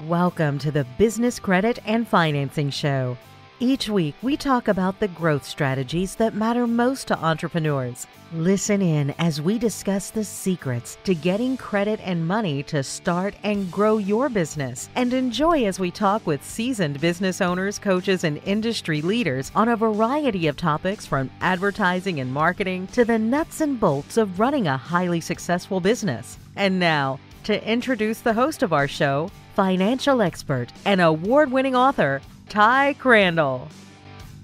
Welcome to the Business Credit and Financing Show. Each week, we talk about the growth strategies that matter most to entrepreneurs. Listen in as we discuss the secrets to getting credit and money to start and grow your business. And enjoy as we talk with seasoned business owners, coaches, and industry leaders on a variety of topics from advertising and marketing to the nuts and bolts of running a highly successful business. And now, to introduce the host of our show, financial expert and award-winning author, Ty Crandall.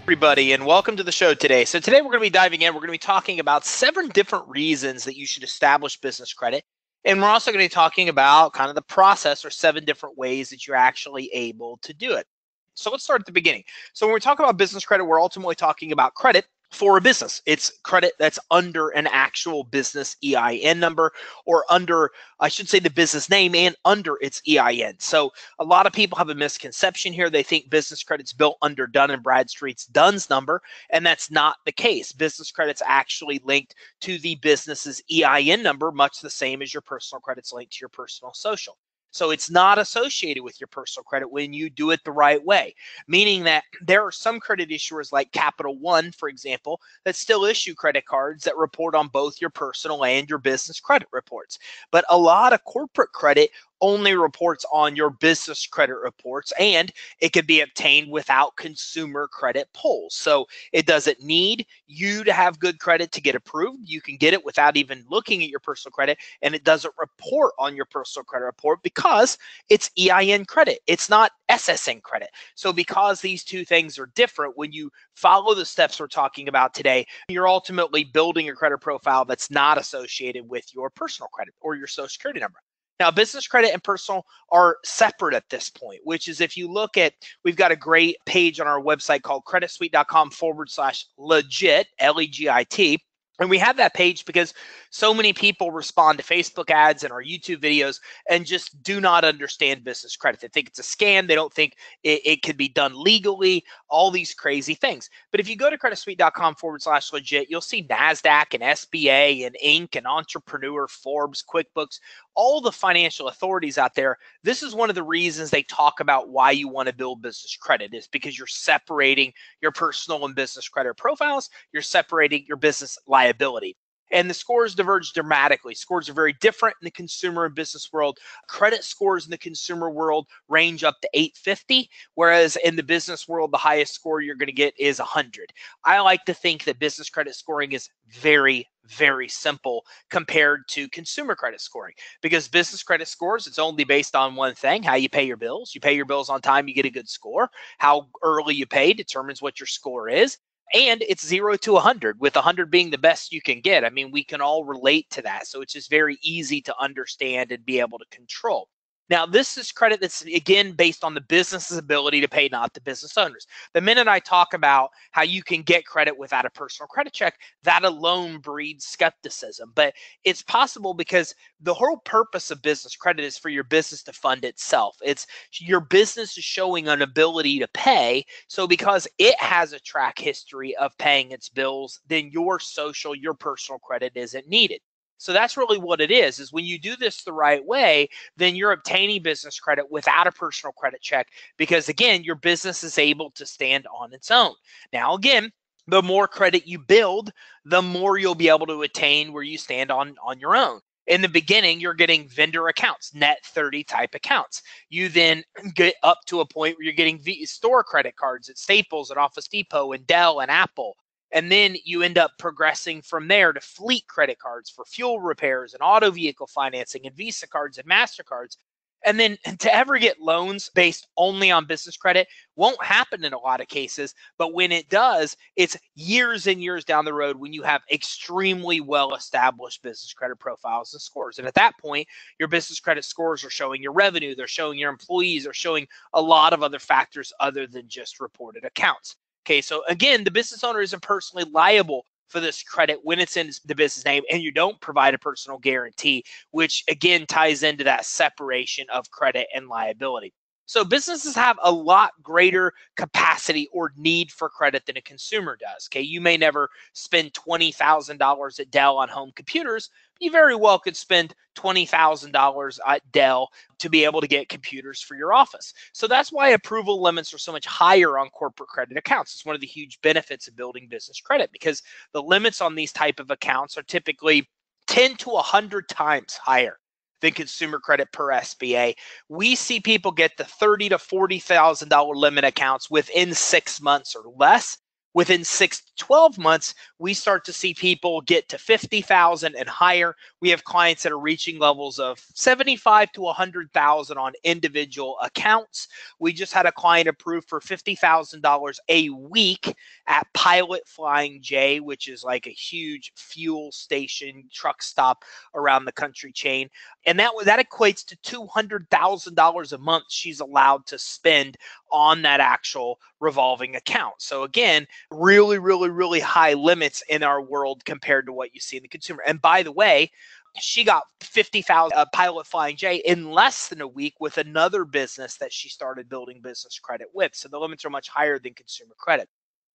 Everybody, and welcome to the show today. So today we're going to be diving in. We're going to be talking about 7 different reasons that you should establish business credit. And we're also going to be talking about kind of the process or 7 different ways that you're actually able to do it. So let's start at the beginning. So when we talk about business credit, we're ultimately talking about credit for a business. It's credit that's under an actual business EIN number, or under, I should say, the business name and under its EIN. So a lot of people have a misconception here. They think business credit's built under Dun & Bradstreet's DUNS number, and that's not the case. Business credit's actually linked to the business's EIN number, much the same as your personal credit's linked to your personal social. So it's not associated with your personal credit when you do it the right way, meaning that there are some credit issuers like Capital One, for example, that still issue credit cards that report on both your personal and your business credit reports. But a lot of corporate credit only reports on your business credit reports, and it can be obtained without consumer credit pulls. So it doesn't need you to have good credit to get approved. You can get it without even looking at your personal credit, and it doesn't report on your personal credit report because it's EIN credit. It's not SSN credit. So because these two things are different, when you follow the steps we're talking about today, you're ultimately building a credit profile that's not associated with your personal credit or your Social Security number. Now, business credit and personal are separate at this point, which is, if you look at, we've got a great page on our website called creditsuite.com/legit, LEGIT. And we have that page because so many people respond to Facebook ads and our YouTube videos and just do not understand business credit. They think it's a scam. They don't think it could be done legally, all these crazy things. But if you go to creditsuite.com/legit, you'll see NASDAQ and SBA and Inc. and Entrepreneur, Forbes, QuickBooks, all the financial authorities out there. This is one of the reasons they talk about why you want to build business credit, is because you're separating your personal and business credit profiles. You're separating your business liability. And the scores diverge dramatically. Scores are very different in the consumer and business world. Credit scores in the consumer world range up to 850, whereas in the business world, the highest score you're going to get is 100. I like to think that business credit scoring is very, very simple compared to consumer credit scoring, because business credit scores, it's only based on one thing: how you pay your bills. You pay your bills on time, you get a good score. How early you pay determines what your score is. And it's 0 to 100, with 100 being the best you can get. I mean, we can all relate to that. So it's just very easy to understand and be able to control. Now, this is credit that's, again, based on the business's ability to pay, not the business owners. The minute I talk about how you can get credit without a personal credit check, that alone breeds skepticism. But it's possible because the whole purpose of business credit is for your business to fund itself. It's your business is showing an ability to pay. So because it has a track history of paying its bills, then your social, your personal credit isn't needed. So that's really what it is when you do this the right way, then you're obtaining business credit without a personal credit check, because, again, your business is able to stand on its own. Now, again, the more credit you build, the more you'll be able to attain where you stand on your own. In the beginning, you're getting vendor accounts, net 30 type accounts. You then get up to a point where you're getting store credit cards at Staples and Office Depot and Dell and Apple. And then you end up progressing from there to fleet credit cards for fuel repairs and auto vehicle financing and Visa cards and MasterCards. And then to ever get loans based only on business credit won't happen in a lot of cases. But when it does, it's years and years down the road when you have extremely well-established business credit profiles and scores. And at that point, your business credit scores are showing your revenue, they're showing your employees, they're showing a lot of other factors other than just reported accounts. Okay, so again, the business owner isn't personally liable for this credit when it's in the business name and you don't provide a personal guarantee, which again ties into that separation of credit and liability. So businesses have a lot greater capacity or need for credit than a consumer does. Okay, you may never spend $20,000 at Dell on home computers, you very well could spend $20,000 at Dell to be able to get computers for your office. So that's why approval limits are so much higher on corporate credit accounts. It's one of the huge benefits of building business credit because the limits on these type of accounts are typically 10 to 100 times higher than consumer credit per SBA. We see people get the $30,000 to $40,000 limit accounts within 6 months or less. Within 6 to 12 months, we start to see people get to 50,000 and higher. We have clients that are reaching levels of 75 to 100,000 on individual accounts. We just had a client approved for $50,000 a week at Pilot Flying J, which is like a huge fuel station truck stop around the country chain. And that equates to $200,000 a month she's allowed to spend on that actual revolving account. So again, really, really, really high limits in our world compared to what you see in the consumer. And by the way, she got 50,000 Pilot Flying J in less than a week with another business that she started building business credit with. So the limits are much higher than consumer credit.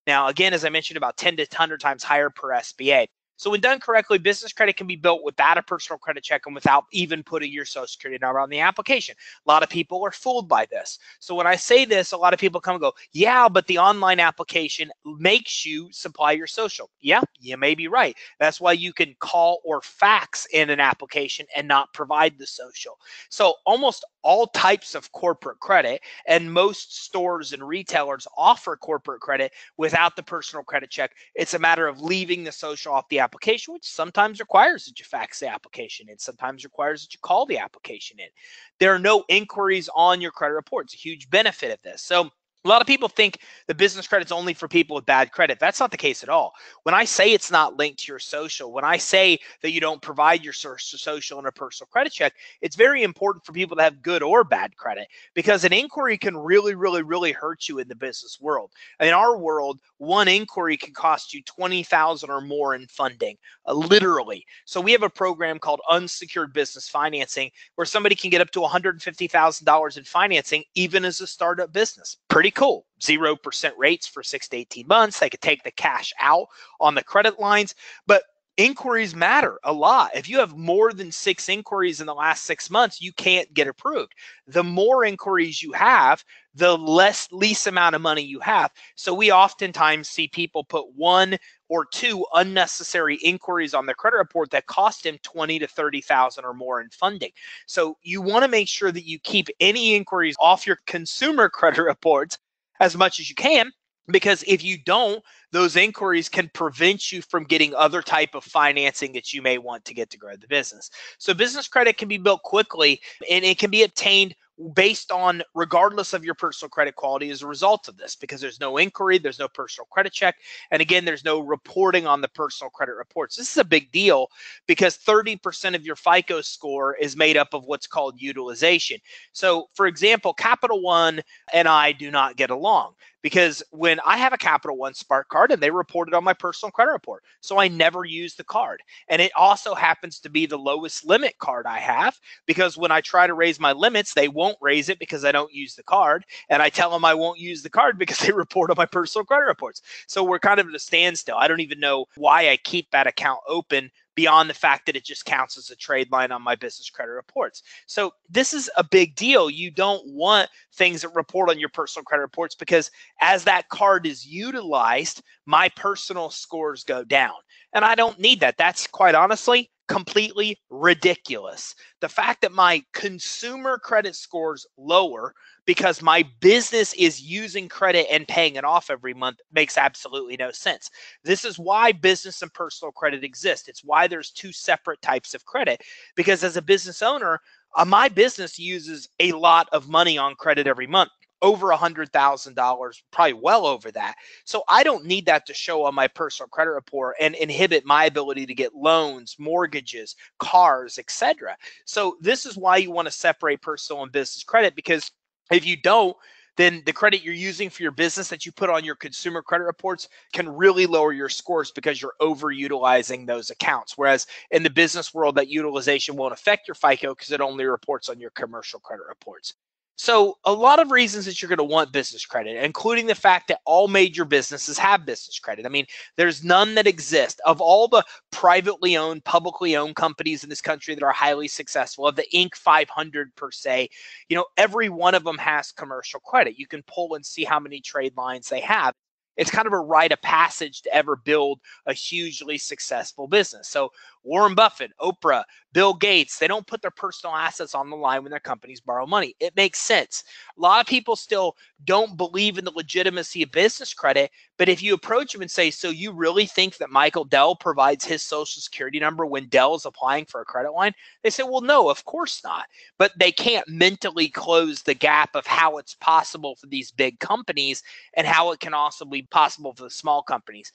Now, again, as I mentioned, about 10 to 100 times higher per SBA. So when done correctly, business credit can be built without a personal credit check and without even putting your social security number on the application. A lot of people are fooled by this. So when I say this, a lot of people come and go, yeah, but the online application makes you supply your social. Yeah, you may be right. That's why you can call or fax in an application and not provide the social. So almost all types of corporate credit and most stores and retailers offer corporate credit without the personal credit check. It's a matter of leaving the social off the application, which sometimes requires that you fax the application in, sometimes requires that you call the application in. There are no inquiries on your credit report. It's a huge benefit of this. So a lot of people think the business credit's only for people with bad credit. That's not the case at all. When I say it's not linked to your social, when I say that you don't provide your social and a personal credit check, it's very important for people to have good or bad credit because an inquiry can really, really, really hurt you in the business world. In our world, one inquiry can cost you $20,000 or more in funding, literally. So we have a program called unsecured business financing where somebody can get up to $150,000 in financing even as a startup business. Pretty cool. 0% rates for 6 to 18 months. They could take the cash out on the credit lines, but inquiries matter a lot. If you have more than 6 inquiries in the last 6 months, you can't get approved. The more inquiries you have, the least amount of money you have. So we oftentimes see people put 1 or 2 unnecessary inquiries on their credit report that cost them $20,000 to $30,000 or more in funding. So you want to make sure that you keep any inquiries off your consumer credit reports as much as you can, because if you don't, those inquiries can prevent you from getting other type of financing that you may want to get to grow the business. So business credit can be built quickly and it can be obtained based on regardless of your personal credit quality as a result of this, because there's no inquiry, there's no personal credit check, and again, there's no reporting on the personal credit reports. This is a big deal because 30% of your FICO score is made up of what's called utilization. So for example, Capital One and I do not get along because when I have a Capital One Spark card and they report it on my personal credit report, so I never use the card. And it also happens to be the lowest limit card I have because when I try to raise my limits, they won't raise it because I don't use the card. And I tell them I won't use the card because they report on my personal credit reports. So we're kind of at a standstill. I don't even know why I keep that account open beyond the fact that it just counts as a trade line on my business credit reports. So this is a big deal. You don't want things that report on your personal credit reports because as that card is utilized, my personal scores go down. And I don't need that. That's quite honestly completely ridiculous. The fact that my consumer credit scores lower because my business is using credit and paying it off every month makes absolutely no sense. This is why business and personal credit exist. It's why there's 2 separate types of credit, because as a business owner, my business uses a lot of money on credit every month. Over $100,000, probably well over that. So I don't need that to show on my personal credit report and inhibit my ability to get loans, mortgages, cars, etc. So this is why you want to separate personal and business credit, because if you don't, then the credit you're using for your business that you put on your consumer credit reports can really lower your scores because you're overutilizing those accounts. Whereas in the business world, that utilization won't affect your FICO because it only reports on your commercial credit reports. So a lot of reasons that you're going to want business credit, including the fact that all major businesses have business credit. I mean, there's none that exist. Of all the privately owned, publicly owned companies in this country that are highly successful, of the Inc. 500 per se, every one of them has commercial credit. You can pull and see how many trade lines they have. It's kind of a rite of passage to ever build a hugely successful business. So Warren Buffett, Oprah, Bill Gates, they don't put their personal assets on the line when their companies borrow money. It makes sense. A lot of people still don't believe in the legitimacy of business credit, but if you approach them and say, so you really think that Michael Dell provides his social security number when Dell is applying for a credit line? They say, well, no, of course not. But they can't mentally close the gap of how it's possible for these big companies and how it can also be possible for the small companies.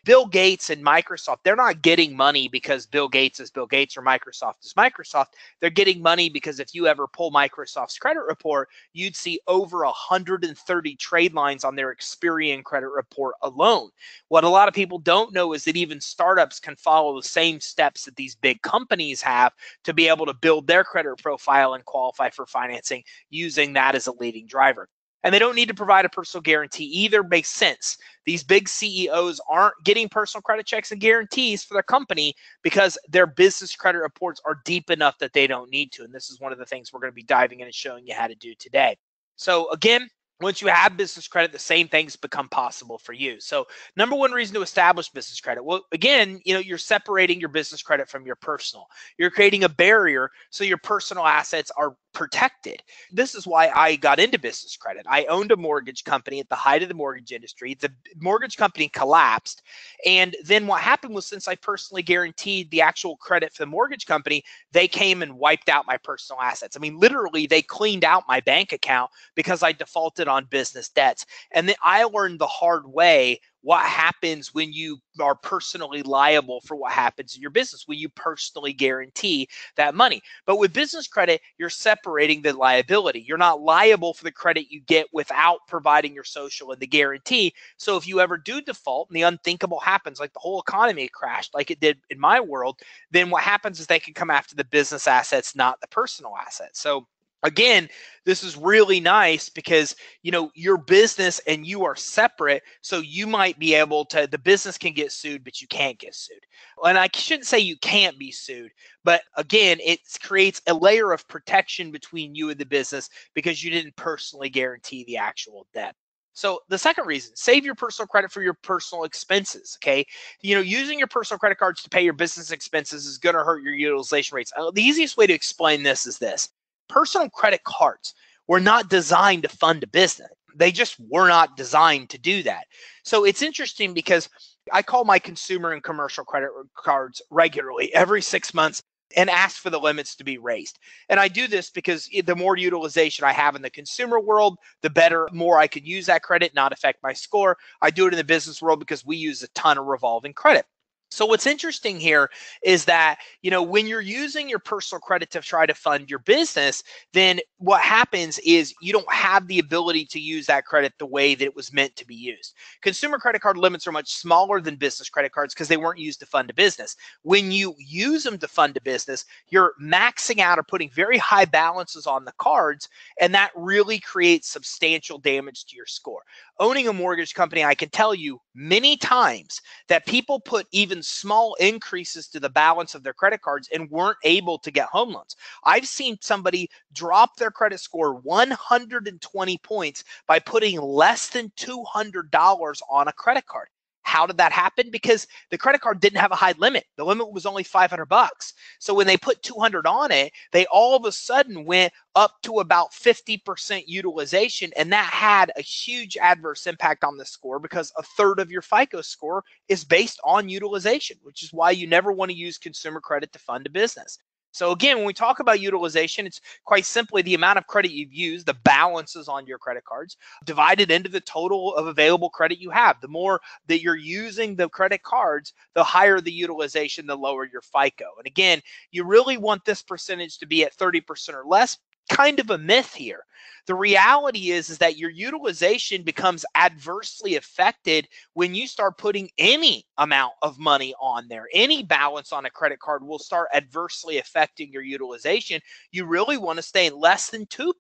Bill Gates and Microsoft, they're not getting money because Bill Gates is Bill Gates or Microsoft is Microsoft. They're getting money because if you ever pull Microsoft's credit report, you'd see over 130 trade lines on their Experian credit report alone. What a lot of people don't know is that even startups can follow the same steps that these big companies have to be able to build their credit profile and qualify for financing using that as a leading driver. And they don't need to provide a personal guarantee either. Makes sense. These big CEOs aren't getting personal credit checks and guarantees for their company because their business credit reports are deep enough that they don't need to. And this is one of the things we're going to be diving in and showing you how to do today. So again, once you have business credit, the same things become possible for you. So number one reason to establish business credit. Well, again, you're separating your business credit from your personal. You're creating a barrier so your personal assets are protected. This is why I got into business credit. I owned a mortgage company at the height of the mortgage industry. The mortgage company collapsed. And then what happened was, since I personally guaranteed the actual credit for the mortgage company, they came and wiped out my personal assets. I mean, literally, they cleaned out my bank account because I defaulted on business debts. And then I learned the hard way what happens when you are personally liable for what happens in your business, when you personally guarantee that money. But with business credit, you're separating the liability. You're not liable for the credit you get without providing your social and the guarantee. So if you ever do default and the unthinkable happens, like the whole economy crashed, like it did in my world, then what happens is they can come after the business assets, not the personal assets. So again, this is really nice because, your business and you are separate. So you might be able to, the business can get sued, but you can't get sued. And I shouldn't say you can't be sued, but again, it creates a layer of protection between you and the business because you didn't personally guarantee the actual debt. So the second reason, save your personal credit for your personal expenses, okay? Using your personal credit cards to pay your business expenses is going to hurt your utilization rates. The easiest way to explain this is this. Personal credit cards were not designed to fund a business. They just were not designed to do that. So it's interesting because I call my consumer and commercial credit cards regularly every 6 months and ask for the limits to be raised. And I do this because the more utilization I have in the consumer world, the better, more I can use that credit, not affect my score. I do it in the business world because we use a ton of revolving credit. So what's interesting here is that, when you're using your personal credit to try to fund your business, then what happens is you don't have the ability to use that credit the way that it was meant to be used. Consumer credit card limits are much smaller than business credit cards because they weren't used to fund a business. When you use them to fund a business, you're maxing out or putting very high balances on the cards, and that really creates substantial damage to your score. Owning a mortgage company, I can tell you many times that people put even small increases to the balance of their credit cards and weren't able to get home loans. I've seen somebody drop their credit score 120 points by putting less than $200 on a credit card. How did that happen? Because the credit card didn't have a high limit. The limit was only $500. So when they put 200 on it, they all of a sudden went up to about 50% utilization. And that had a huge adverse impact on the score because a third of your FICO score is based on utilization, which is why you never want to use consumer credit to fund a business. So again, when we talk about utilization, it's quite simply the amount of credit you've used, the balances on your credit cards, divided into the total of available credit you have. The more that you're using the credit cards, the higher the utilization, the lower your FICO. And again, you really want this percentage to be at 30% or less. kind of a myth here. The reality is that your utilization becomes adversely affected when you start putting any amount of money on there. Any balance on a credit card will start adversely affecting your utilization. You really want to stay less than 2%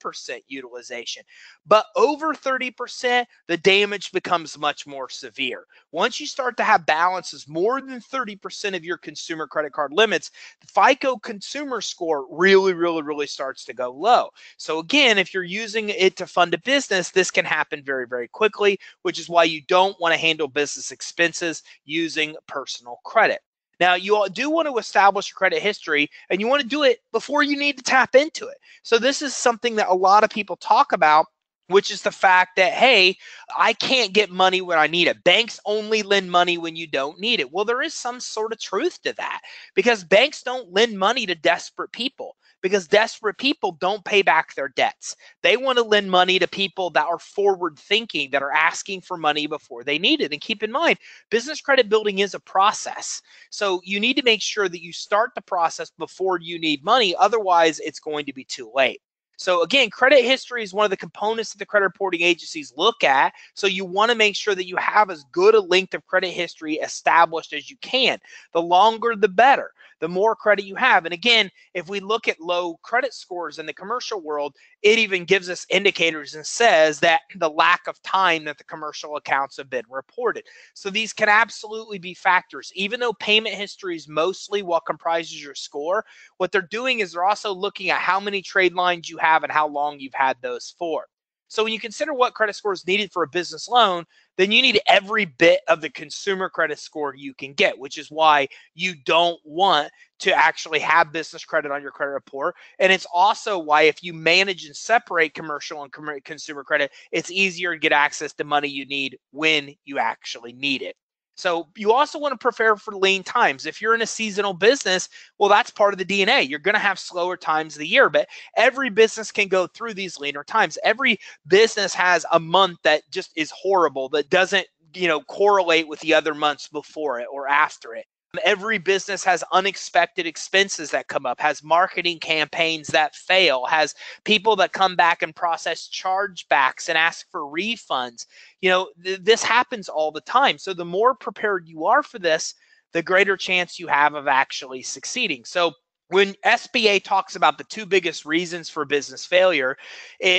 utilization. But over 30%, the damage becomes much more severe. Once you start to have balances more than 30% of your consumer credit card limits, the FICO consumer score really starts to go low. So again, if you're using it to fund a business, this can happen very quickly, which is why you don't want to handle business expenses using personal credit. Now, you do want to establish your credit history, and you want to do it before you need to tap into it. So this is something that a lot of people talk about, which is the fact that, hey, I can't get money when I need it. Banks only lend money when you don't need it. Well, there is some sort of truth to that, because banks don't lend money to desperate people, because desperate people don't pay back their debts. They want to lend money to people that are forward thinking, that are asking for money before they need it. And keep in mind, business credit building is a process. So you need to make sure that you start the process before you need money. Otherwise, it's going to be too late. So again, credit history is one of the components that the credit reporting agencies look at. So you want to make sure that you have as good a length of credit history established as you can. The longer, the better. The more credit you have. And again, if we look at low credit scores in the commercial world, it even gives us indicators and says that the lack of time that the commercial accounts have been reported. So these can absolutely be factors. Even though payment history is mostly what comprises your score, what they're doing is they're also looking at how many trade lines you have and how long you've had those for. So when you consider what credit score is needed for a business loan, then you need every bit of the consumer credit score you can get, which is why you don't want to actually have business credit on your credit report. And it's also why if you manage and separate commercial and consumer credit, it's easier to get access to money you need when you actually need it. So you also want to prepare for lean times. If you're in a seasonal business, well, that's part of the DNA. You're going to have slower times of the year, but every business can go through these leaner times. Every business has a month that just is horrible, that doesn't, correlate with the other months before it or after it. Every business has unexpected expenses that come up, has marketing campaigns that fail, has people that come back and process chargebacks and ask for refunds. This happens all the time. So the more prepared you are for this, the greater chance you have of actually succeeding. So when SBA talks about the two biggest reasons for business failure,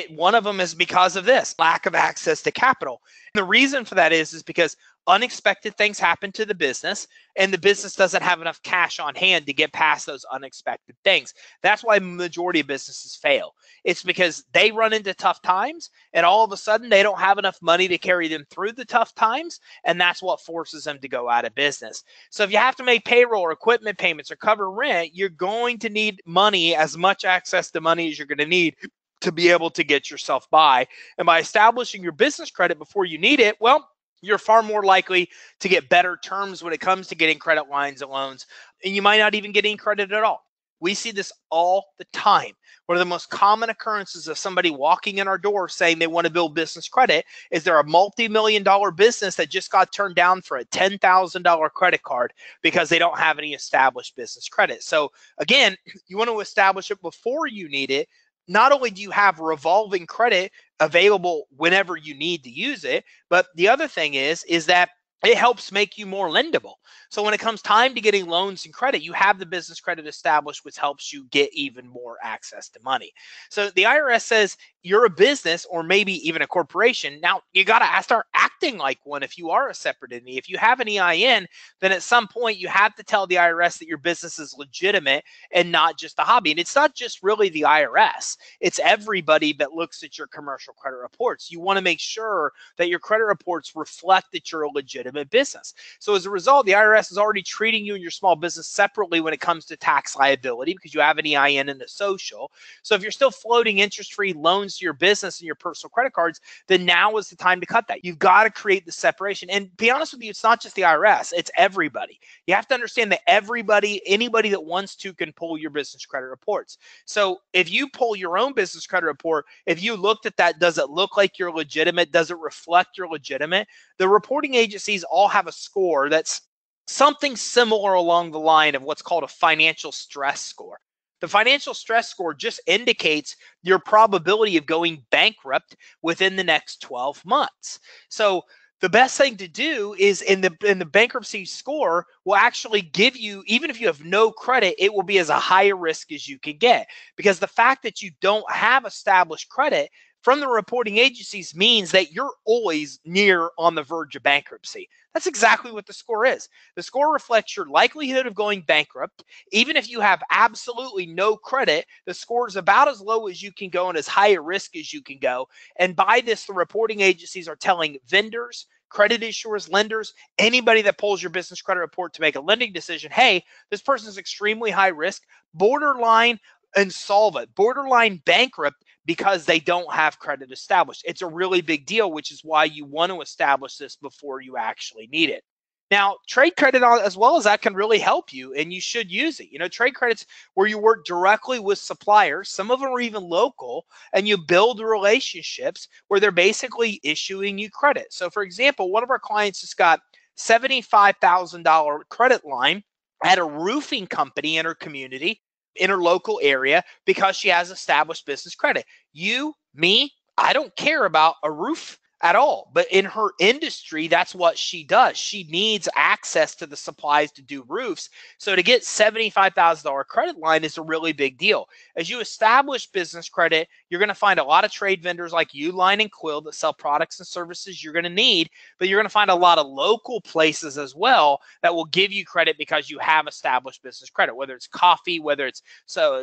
one of them is because of this lack of access to capital. And the reason for that is because unexpected things happen to the business, and the business doesn't have enough cash on hand to get past those unexpected things. That's why majority of businesses fail. It's because they run into tough times, and all of a sudden they don't have enough money to carry them through the tough times, and that's what forces them to go out of business. So if you have to make payroll or equipment payments or cover rent, you're going to need money, as much access to money as you're going to need to be able to get yourself by. And by establishing your business credit before you need it, well, you're far more likely to get better terms when it comes to getting credit lines and loans, and you might not even get any credit at all. We see this all the time. One of the most common occurrences of somebody walking in our door saying they want to build business credit is they're a multi-million-dollar business that just got turned down for a $10,000 credit card because they don't have any established business credit. So again, you want to establish it before you need it. Not only do you have revolving credit available whenever you need to use it, but the other thing is that it helps make you more lendable. So when it comes time to getting loans and credit, you have the business credit established, which helps you get even more access to money. So the IRS says you're a business or maybe even a corporation. Now, you got to start acting like one if you are a separate entity. If you have an EIN, then at some point you have to tell the IRS that your business is legitimate and not just a hobby. And it's not just really the IRS. It's everybody that looks at your commercial credit reports. You want to make sure that your credit reports reflect that you're a legitimate business. So as a result, the IRS is already treating you and your small business separately when it comes to tax liability because you have an EIN and a social. So if you're still floating interest-free loans to your business and your personal credit cards, then now is the time to cut that. You've got to create the separation. And be honest with you, it's not just the IRS, it's everybody. You have to understand that anybody that wants to can pull your business credit reports. So if you pull your own business credit report, if you looked at that, does it look like you're legitimate? Does it reflect you're legitimate? The reporting agencies all have a score that's something similar along the line of what's called a financial stress score. The financial stress score just indicates your probability of going bankrupt within the next 12 months. So the best thing to do is in the bankruptcy score will actually give you, even if you have no credit, it will be as a higher risk as you can get, because the fact that you don't have established credit from the reporting agencies means that you're always near on the verge of bankruptcy. That's exactly what the score is. The score reflects your likelihood of going bankrupt. Even if you have absolutely no credit, the score is about as low as you can go and as high a risk as you can go. And by this, the reporting agencies are telling vendors, credit issuers, lenders, anybody that pulls your business credit report to make a lending decision, hey, this person is extremely high risk, borderline insolvent, borderline bankrupt, because they don't have credit established. It's a really big deal, which is why you want to establish this before you actually need it. Now, trade credit, as well as that, can really help you, and you should use it. Trade credits where you work directly with suppliers, some of them are even local, and you build relationships where they're basically issuing you credit. So, for example, one of our clients has got $75,000 credit line at a roofing company in her community, in her local area, because she has established business credit. You, me, I don't care about a roof at all. But in her industry, that's what she does. She needs access to the supplies to do roofs. So to get $75,000 credit line is a really big deal. As you establish business credit, you're going to find a lot of trade vendors like Uline and Quill that sell products and services you're going to need, but you're going to find a lot of local places as well that will give you credit because you have established business credit, whether it's coffee, whether it's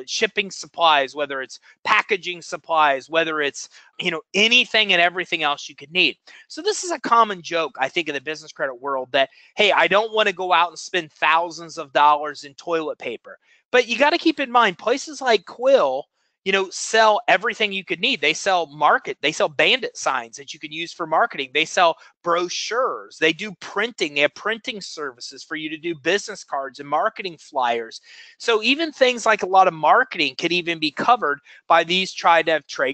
shipping supplies, whether it's packaging supplies, whether it's anything and everything else you could need. So this is a common joke, I think, in the business credit world that, hey, I don't want to go out and spend thousands of dollars in toilet paper. But you got to keep in mind, places like Quill, sell everything you could need. They sell bandit signs that you can use for marketing. They sell brochures. They do printing. They have printing services for you to do business cards and marketing flyers. So even things like a lot of marketing could even be covered by these trade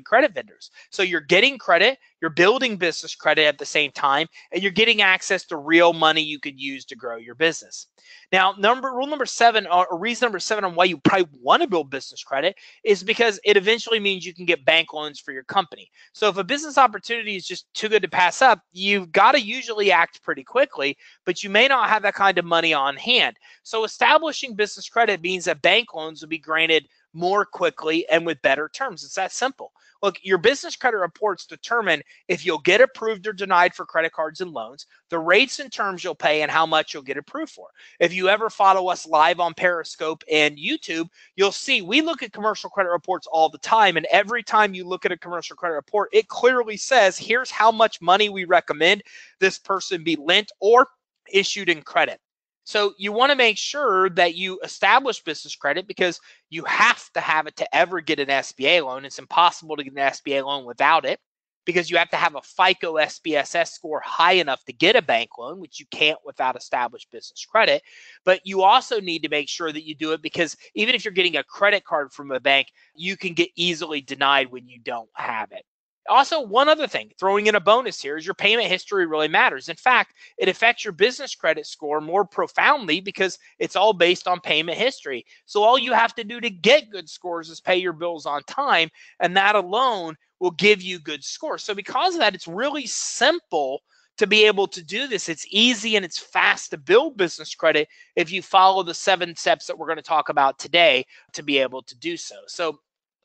credit vendors. So you're getting credit, you're building business credit at the same time, and you're getting access to real money you could use to grow your business. Now, rule number 7, or reason number 7 on why you probably want to build business credit is because it eventually means you can get bank loans for your company. So if a business opportunity is just too good to pass up, you've got to usually act pretty quickly, but you may not have that kind of money on hand. So establishing business credit means that bank loans will be granted more quickly and with better terms. It's that simple. Look, your business credit reports determine if you'll get approved or denied for credit cards and loans, the rates and terms you'll pay, and how much you'll get approved for. If you ever follow us live on Periscope and YouTube, you'll see we look at commercial credit reports all the time. And every time you look at a commercial credit report, it clearly says, here's how much money we recommend this person be lent or issued in credit. So you want to make sure that you establish business credit because you have to have it to ever get an SBA loan. It's impossible to get an SBA loan without it because you have to have a FICO SBSS score high enough to get a bank loan, which you can't without established business credit. But you also need to make sure that you do it because even if you're getting a credit card from a bank, you can get easily denied when you don't have it. Also, one other thing, throwing in a bonus here, is your payment history really matters. In fact, it affects your business credit score more profoundly because it's all based on payment history. So all you have to do to get good scores is pay your bills on time, and that alone will give you good scores. So because of that, it's really simple to be able to do this. It's easy and it's fast to build business credit if you follow the 7 steps that we're going to talk about today to be able to do so. So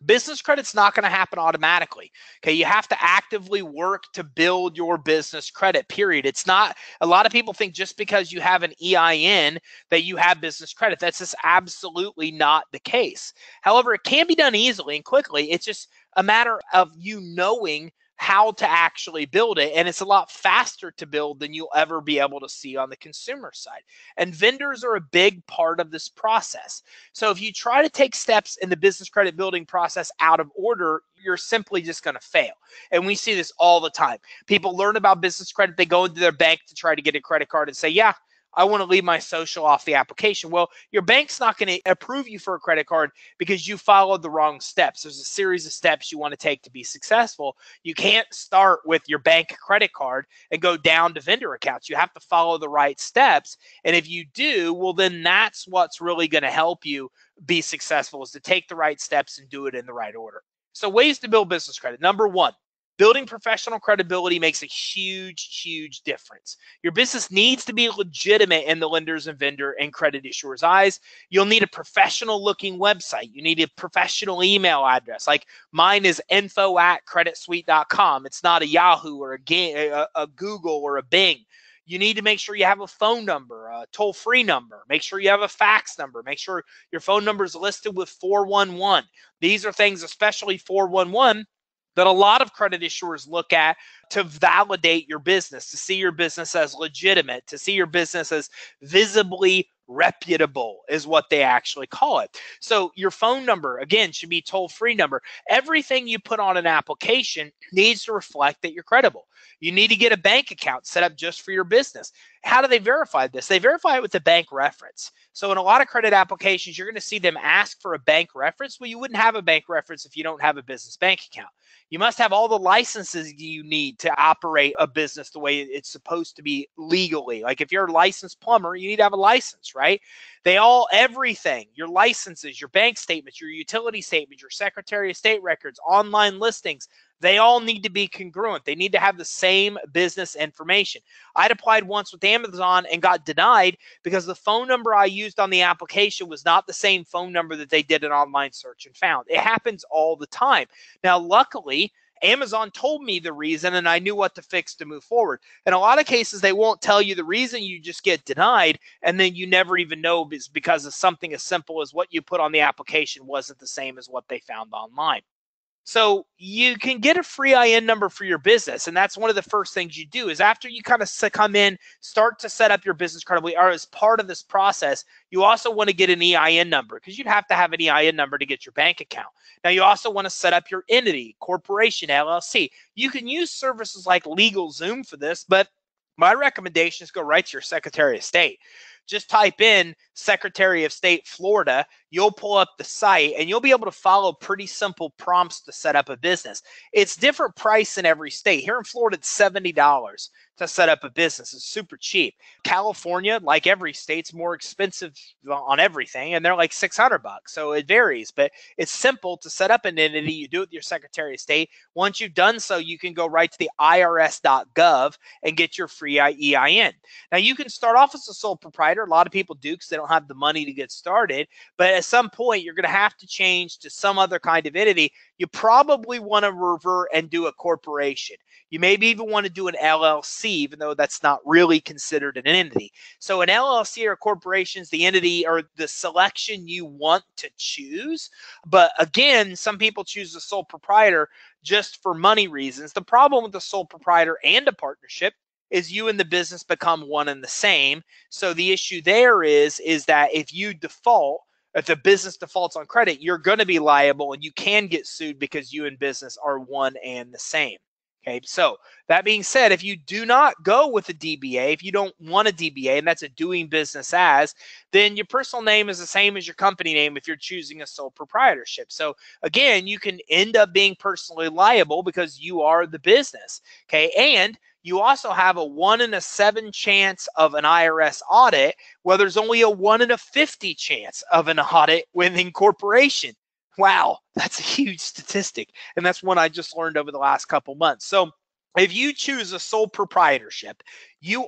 business credit's not going to happen automatically. Okay, you have to actively work to build your business credit, period. It's not, a lot of people think just because you have an EIN that you have business credit. That's just absolutely not the case. However, it can be done easily and quickly. It's just a matter of you knowing how to actually build it. And it's a lot faster to build than you'll ever be able to see on the consumer side. And vendors are a big part of this process. So if you try to take steps in the business credit building process out of order, you're simply just going to fail. And we see this all the time. People learn about business credit. They go into their bank to try to get a credit card and say, yeah, I want to leave my social off the application. Well, your bank's not going to approve you for a credit card because you followed the wrong steps. There's a series of steps you want to take to be successful. You can't start with your bank credit card and go down to vendor accounts. You have to follow the right steps. And if you do, well, then that's what's really going to help you be successful, is to take the right steps and do it in the right order. So ways to build business credit. Number one, building professional credibility makes a huge, huge difference. Your business needs to be legitimate in the lenders and vendor and credit issuers' eyes. You'll need a professional looking website. You need a professional email address. Like mine is info@creditsuite.com. It's not a Yahoo or a Google or a Bing. You need to make sure you have a phone number, a toll-free number. Make sure you have a fax number. Make sure your phone number is listed with 411. These are things, especially 411, that a lot of credit issuers look at to validate your business, to see your business as legitimate, to see your business as visibly reputable is what they actually call it. So your phone number, again, should be toll-free number. Everything you put on an application needs to reflect that you're credible. You need to get a bank account set up just for your business. How do they verify this? They verify it with the bank reference. So in a lot of credit applications, you're going to see them ask for a bank reference. Well, you wouldn't have a bank reference if you don't have a business bank account. You must have all the licenses you need to operate a business the way it's supposed to be legally. Like if you're a licensed plumber, you need to have a license, right? Everything, your licenses, your bank statements, your utility statements, your Secretary of State records, online listings, they all need to be congruent. They need to have the same business information. I'd applied once with Amazon and got denied because the phone number I used on the application was not the same phone number that they did an online search and found. It happens all the time. Now, luckily, Amazon told me the reason and I knew what to fix to move forward. In a lot of cases, they won't tell you the reason, you just get denied, and then you never even know it's because of something as simple as what you put on the application wasn't the same as what they found online. So you can get a free IN number for your business. And that's one of the first things you do is after you kind of come in, start to set up your business credibly, or as part of this process, you also want to get an EIN number because you'd have to have an EIN number to get your bank account. Now, you also want to set up your entity, corporation, LLC. You can use services like LegalZoom for this, but my recommendation is go right to your Secretary of State. Just type in Secretary of State, Florida. You'll pull up the site and you'll be able to follow pretty simple prompts to set up a business. It's different price in every state. Here in Florida, it's $70 to set up a business. It's super cheap. California, like every state's more expensive on everything, and they're like $600. So it varies, but it's simple to set up an entity. You do it with your Secretary of State. Once you've done so, you can go right to the irs.gov and get your free EIN. Now, you can start off as a sole proprietor. A lot of people do because they don't have the money to get started, but at some point, you're going to have to change to some other kind of entity. You probably want to revert and do a corporation. You maybe even want to do an LLC, even though that's not really considered an entity. So an LLC or corporation is the entity or the selection you want to choose. But again, some people choose the sole proprietor just for money reasons. The problem with the sole proprietor and a partnership is you and the business become one and the same. So the issue there is that if you default, if the business defaults on credit, you're going to be liable and you can get sued because you and business are one and the same. Okay, so that being said, if you do not go with a DBA, if you don't want a DBA, and that's a doing business as, then your personal name is the same as your company name if you're choosing a sole proprietorship. So again, you can end up being personally liable because you are the business. Okay, and you also have a 1 in a 7 chance of an IRS audit, where there's only a 1 in a 50 chance of an audit with incorporation. Wow, that's a huge statistic. And that's one I just learned over the last couple months. So if you choose a sole proprietorship, you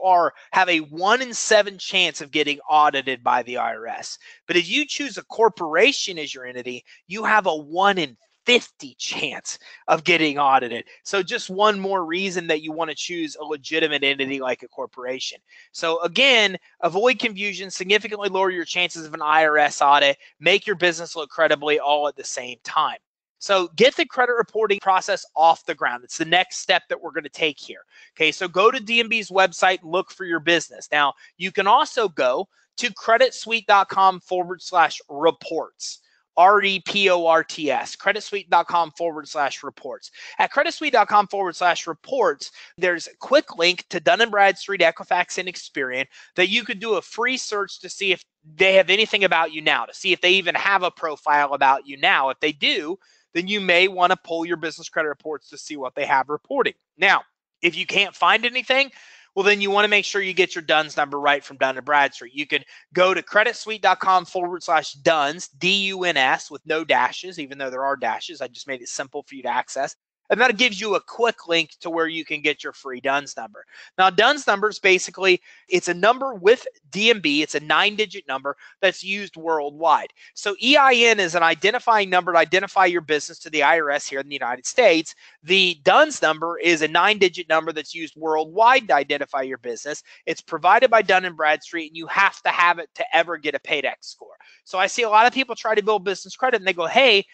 have a 1 in 7 chance of getting audited by the IRS. But if you choose a corporation as your entity, you have a 1 in 50 chance of getting audited. So just one more reason that you want to choose a legitimate entity like a corporation. So again, avoid confusion, significantly lower your chances of an IRS audit, make your business look credibly all at the same time. So get the credit reporting process off the ground. It's the next step that we're going to take here. Okay, so go to DMB's website and look for your business. Now, you can also go to creditsuite.com/reports. REPORTS, creditsuite.com/reports. At creditsuite.com/reports, there's a quick link to Dun & Bradstreet, Equifax, and Experian that you could do a free search to see if they have anything about you now, to see if they even have a profile about you now. If they do, then you may want to pull your business credit reports to see what they have reporting. Now, if you can't find anything, well, then you want to make sure you get your DUNS number right from Dun & Bradstreet. You can go to creditsuite.com/DUNS, DUNS, with no dashes, even though there are dashes. I just made it simple for you to access. And that gives you a quick link to where you can get your free DUNS number. Now, DUNS number is basically, it's a number with DMB. It's a 9-digit number that's used worldwide. So EIN is an identifying number to identify your business to the IRS here in the United States. The DUNS number is a 9-digit number that's used worldwide to identify your business. It's provided by Dun & Bradstreet, and you have to have it to ever get a PAYDEX score. So I see a lot of people try to build business credit, and they go, hey,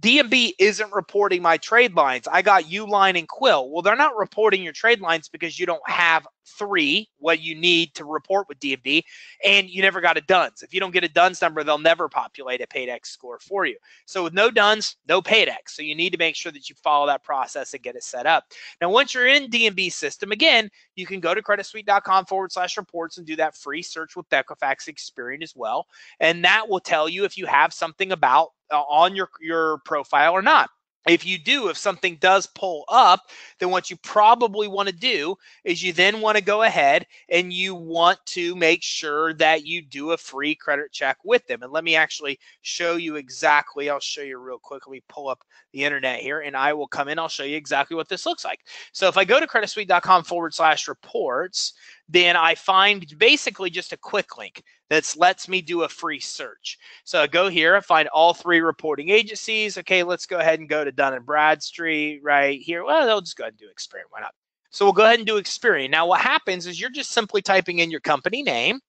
DMB isn't reporting my trade lines. I got Uline and Quill. Well, they're not reporting your trade lines because you don't have 3, what you need to report with DMB, and you never got a DUNS. If you don't get a DUNS number, they'll never populate a PAYDEX score for you. So with no DUNS, no PAYDEX. So you need to make sure that you follow that process and get it set up. Now, once you're in DMB system, again, you can go to creditsuite.com/reports and do that free search with Equifax Experian as well. And that will tell you if you have something about on your profile or not. If you do, if something does pull up, then what you probably want to do is you then want to go ahead and you want to make sure that you do a free credit check with them. And let me actually show you exactly. I'll show you real quick. Let me pull up the internet here and I will come in. I'll show you exactly what this looks like. So if I go to creditsuite.com/reports, then I find basically just a quick link that lets me do a free search. So I go here, I find all 3 reporting agencies. Okay, let's go ahead and go to Dun & Bradstreet right here. Well, they'll just go ahead and do Experian. Why not? So we'll go ahead and do Experian. Now what happens is you're just simply typing in your company name,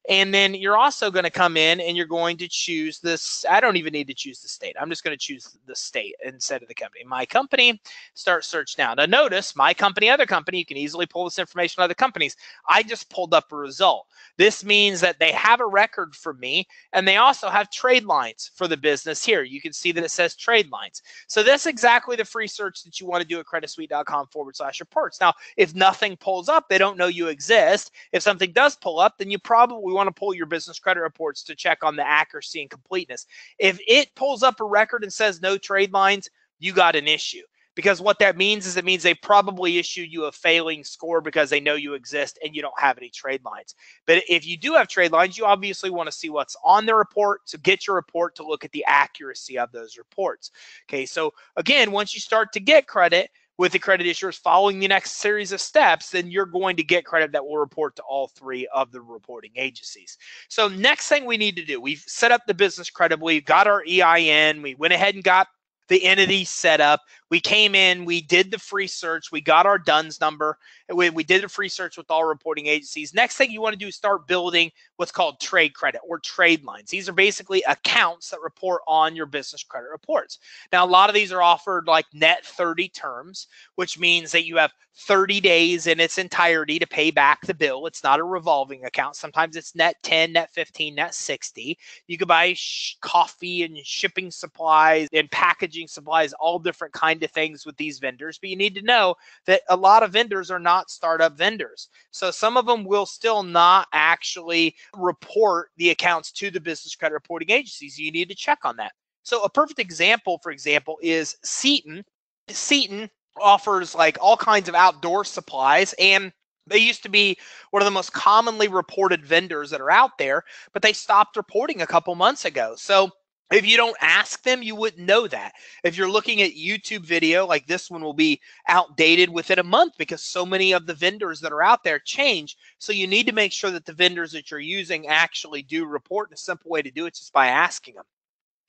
and then you're also going to come in and you're going to choose this. I don't even need to choose the state. I'm just going to choose the state instead of the company. My company, start search now. Now notice my company, other company, you can easily pull this information on other companies. I just pulled up a result. This means that they have a record for me, and they also have trade lines for the business here. You can see that it says trade lines. So that's exactly the free search that you want to do at creditsuite.com/reports. Now, if nothing pulls up, they don't know you exist. If something does pull up, then you probably want to pull your business credit reports to check on the accuracy and completeness. If it pulls up a record and says no trade lines, you got an issue. Because what that means is it means they probably issued you a failing score because they know you exist and you don't have any trade lines. But if you do have trade lines, you obviously want to see what's on the report. So get your report to look at the accuracy of those reports. Okay, so again, once you start to get credit with the credit issuers following the next series of steps, then you're going to get credit that will report to all 3 of the reporting agencies. So next thing we need to do, we've set up the business credit, we've got our EIN, we went ahead and got the entity set up. We came in, we did the free search, we got our DUNS number, and we did a free search with all reporting agencies. Next thing you want to do is start building what's called trade credit or trade lines. These are basically accounts that report on your business credit reports. Now, a lot of these are offered like net 30 terms, which means that you have 30 days in its entirety to pay back the bill. It's not a revolving account. Sometimes it's net 10, net 15, net 60. You could buy coffee and shipping supplies and packaging supplies, all different kinds of things with these vendors. But you need to know that a lot of vendors are not startup vendors. So some of them will still not actually report the accounts to the business credit reporting agencies. You need to check on that. So a perfect example, for example, is Seton. Seton offers like all kinds of outdoor supplies, and they used to be one of the most commonly reported vendors that are out there, but they stopped reporting a couple months ago. So if you don't ask them, you wouldn't know that. If you're looking at YouTube video, like this one will be outdated within a month because so many of the vendors that are out there change. So you need to make sure that the vendors that you're using actually do report. And a simple way to do it is just by asking them.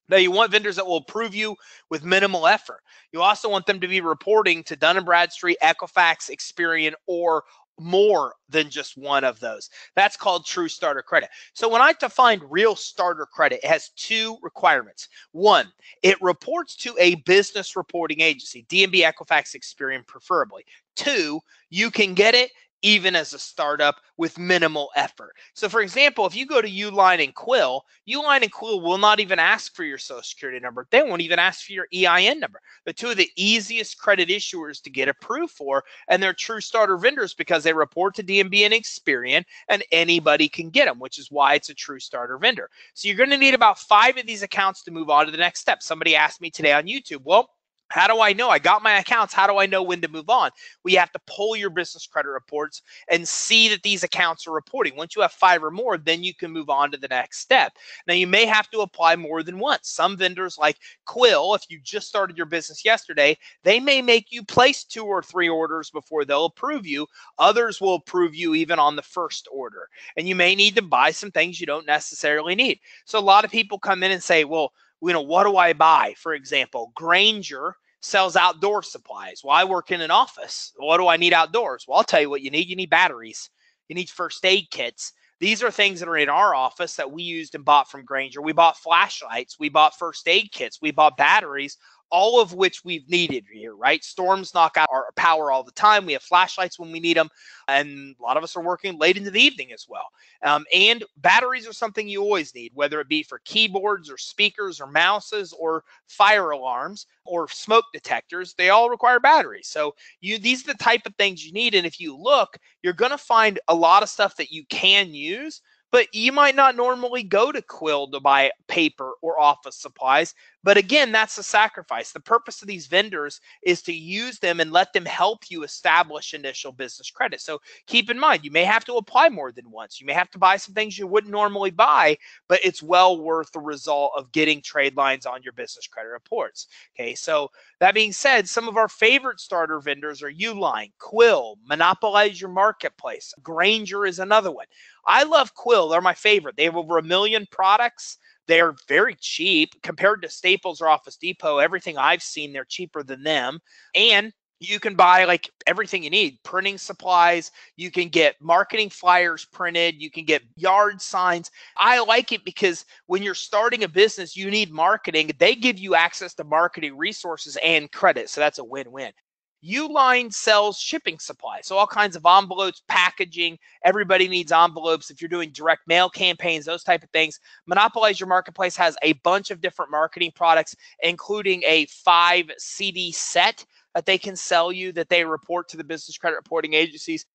Now, you want vendors that will approve you with minimal effort. You also want them to be reporting to Dun & Bradstreet, Equifax, Experian, or more than just one of those. That's called true starter credit. So when I define real starter credit, it has 2 requirements. 1, it reports to a business reporting agency, DMB, Equifax, Experian preferably. 2, you can get it even as a startup with minimal effort. So for example, if you go to Uline and Quill, Uline and Quill will not even ask for your social security number. They won't even ask for your EIN number. They're two of the easiest credit issuers to get approved for, and they're true starter vendors because they report to DMB and Experian, and anybody can get them, which is why it's a true starter vendor. So you're going to need about 5 of these accounts to move on to the next step. Somebody asked me today on YouTube, well, how do I know? I got my accounts. How do I know when to move on? We have to pull your business credit reports and see that these accounts are reporting. Once you have 5 or more, then you can move on to the next step. Now, you may have to apply more than once. Some vendors like Quill, if you just started your business yesterday, they may make you place 2 or 3 orders before they'll approve you. Others will approve you even on the first order. And you may need to buy some things you don't necessarily need. So a lot of people come in and say, well, what do I buy? For example, Grainger sells outdoor supplies. Well, I work in an office. What do I need outdoors? Well, I'll tell you what you need. You need batteries. You need first aid kits. These are things that are in our office that we used and bought from Grainger. We bought flashlights. We bought first aid kits. We bought batteries, all of which we've needed here, right? Storms knock out our power all the time. We have flashlights when we need them. And a lot of us are working late into the evening as well. And batteries are something you always need, whether it be for keyboards or speakers or mouses or fire alarms or smoke detectors. They all require batteries. So these are the type of things you need. And if you look, you're going to find a lot of stuff that you can use, but you might not normally go to Quill to buy paper or office supplies. But again, that's the sacrifice. The purpose of these vendors is to use them and let them help you establish initial business credit. So keep in mind, you may have to apply more than once. You may have to buy some things you wouldn't normally buy, but it's well worth the result of getting trade lines on your business credit reports. Okay, so that being said, some of our favorite starter vendors are Uline, Quill, Monopolize Your Marketplace. Grainger is another one. I love Quill. They're my favorite. They have over 1 million products. They are very cheap compared to Staples or Office Depot. Everything I've seen, they're cheaper than them. And you can buy like everything you need, printing supplies. You can get marketing flyers printed. You can get yard signs. I like it because when you're starting a business, you need marketing. They give you access to marketing resources and credit. So that's a win-win. Uline sells shipping supplies, so all kinds of envelopes, packaging. Everybody needs envelopes. If you're doing direct mail campaigns, those type of things. Monopolize Your Marketplace has a bunch of different marketing products, including a 5 CD set that they can sell you that they report to the business credit reporting agencies.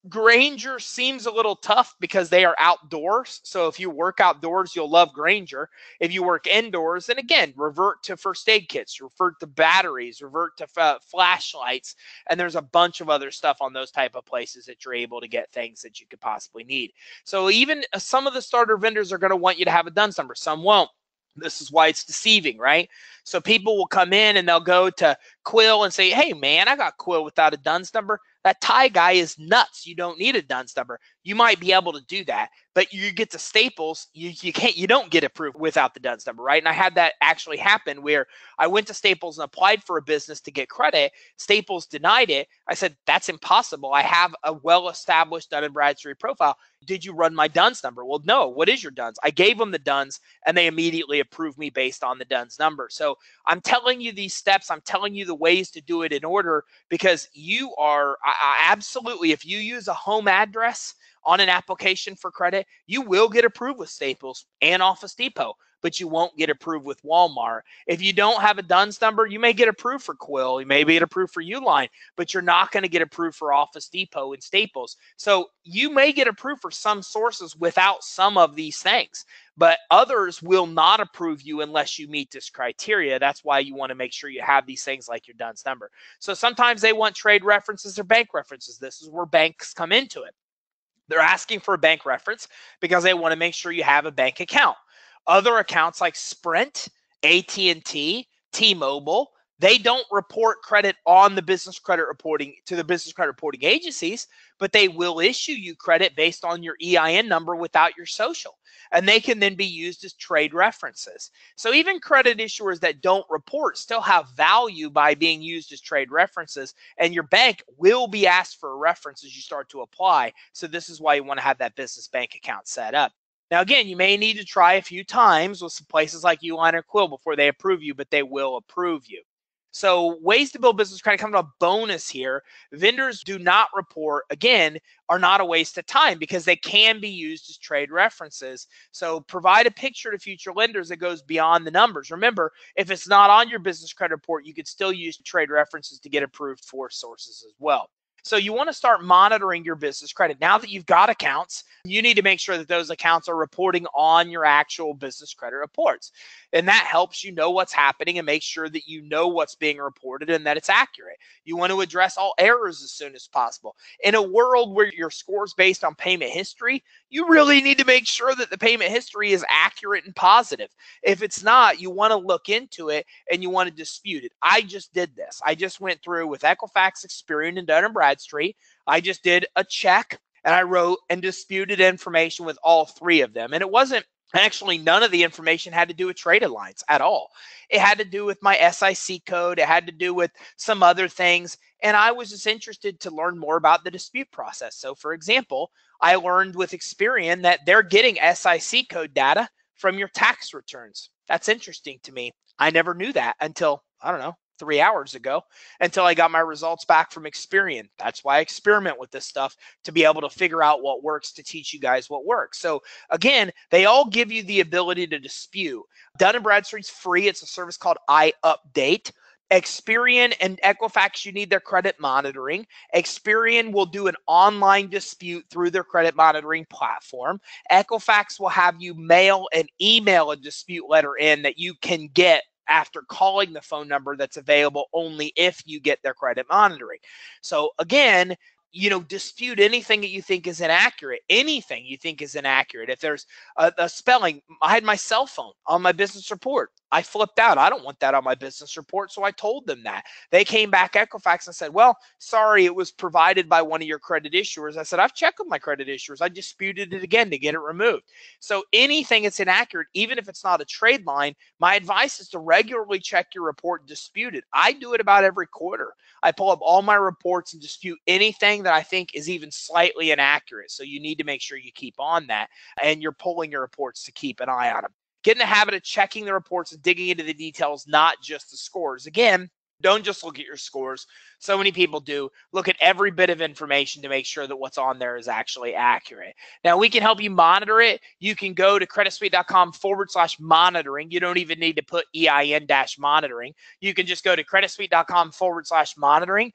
Grainger seems a little tough because they are outdoors. So if you work outdoors, you'll love Grainger. If you work indoors, then again, revert to first aid kits, revert to batteries, revert to flashlights. And there's a bunch of other stuff on those type of places that you're able to get things that you could possibly need. So even some of the starter vendors are going to want you to have a DUNS number. Some won't. This is why it's deceiving, right? So people will come in and they'll go to Quill and say, hey, man, I got Quill without a DUNS number. That Thai guy is nuts. You don't need a DUNS number. You might be able to do that, but you get to Staples, you don't get approved without the DUNS number, right? And I had that actually happen where I went to Staples and applied for a business to get credit. Staples denied it. I said, that's impossible. I have a well-established Dun & Bradstreet profile. Did you run my DUNS number? Well, no. What is your DUNS? I gave them the DUNS and they immediately approved me based on the DUNS number. So I'm telling you these steps. I'm telling you the ways to do it in order because you are absolutely, if you use a home address on an application for credit, you will get approved with Staples and Office Depot, but you won't get approved with Walmart. If you don't have a DUNS number, you may get approved for Quill, you may get approved for Uline, but you're not going to get approved for Office Depot and Staples. So you may get approved for some sources without some of these things, but others will not approve you unless you meet this criteria. That's why you want to make sure you have these things like your DUNS number. So sometimes they want trade references or bank references. This is where banks come into it. They're asking for a bank reference because they want to make sure you have a bank account. Other accounts like Sprint, AT&T, T-Mobile, they don't report credit on the business credit reporting to the business credit reporting agencies, but they will issue you credit based on your EIN number without your social. And they can then be used as trade references. So even credit issuers that don't report still have value by being used as trade references. And your bank will be asked for a reference as you start to apply. So this is why you want to have that business bank account set up. Now, again, you may need to try a few times with some places like Uline or Quill before they approve you, but they will approve you. So ways to build business credit, kind of a bonus here. Vendors do not report, again, are not a waste of time because they can be used as trade references. So provide a picture to future lenders that goes beyond the numbers. Remember, if it's not on your business credit report, you could still use trade references to get approved for sources as well. So you want to start monitoring your business credit. Now that you've got accounts, you need to make sure that those accounts are reporting on your actual business credit reports. And that helps you know what's happening and make sure that you know what's being reported and that it's accurate. You want to address all errors as soon as possible. In a world where your score is based on payment history, you really need to make sure that the payment history is accurate and positive. If it's not, you want to look into it and you want to dispute it. I just did this. I just went through with Equifax, Experian, and Dun & Bradstreet. I just did a check and I wrote and disputed information with all three of them. And it wasn't actually, none of the information had to do with traded lines at all. It had to do with my SIC code. It had to do with some other things. And I was just interested to learn more about the dispute process. So for example, I learned with Experian that they're getting SIC code data from your tax returns. That's interesting to me. I never knew that until, I don't know, 3 hours ago, until I got my results back from Experian. That's why I experiment with this stuff, to be able to figure out what works, to teach you guys what works. So again, they all give you the ability to dispute. Dun & Bradstreet's free. It's a service called iUpdate. Experian and Equifax, you need their credit monitoring. Experian will do an online dispute through their credit monitoring platform. Equifax will have you mail and email a dispute letter in that you can get after calling the phone number that's available only if you get their credit monitoring. So again, dispute anything that you think is inaccurate, anything you think is inaccurate. If there's a spelling, I had my cell phone on my business report. I flipped out. I don't want that on my business report. So I told them that. They came back, Equifax, and said, well, sorry, it was provided by one of your credit issuers. I said, I've checked with my credit issuers. I disputed it again to get it removed. So anything that's inaccurate, even if it's not a trade line, my advice is to regularly check your report and dispute it. I do it about every quarter. I pull up all my reports and dispute anything that I think is even slightly inaccurate. So you need to make sure you keep on that, and you're pulling your reports to keep an eye on them. Get in the habit of checking the reports and digging into the details, not just the scores. Again, don't just look at your scores. So many people do. Look at every bit of information to make sure that what's on there is actually accurate. Now, we can help you monitor it. You can go to creditsuite.com/monitoring. You don't even need to put EIN-monitoring. You can just go to creditsuite.com/monitoring.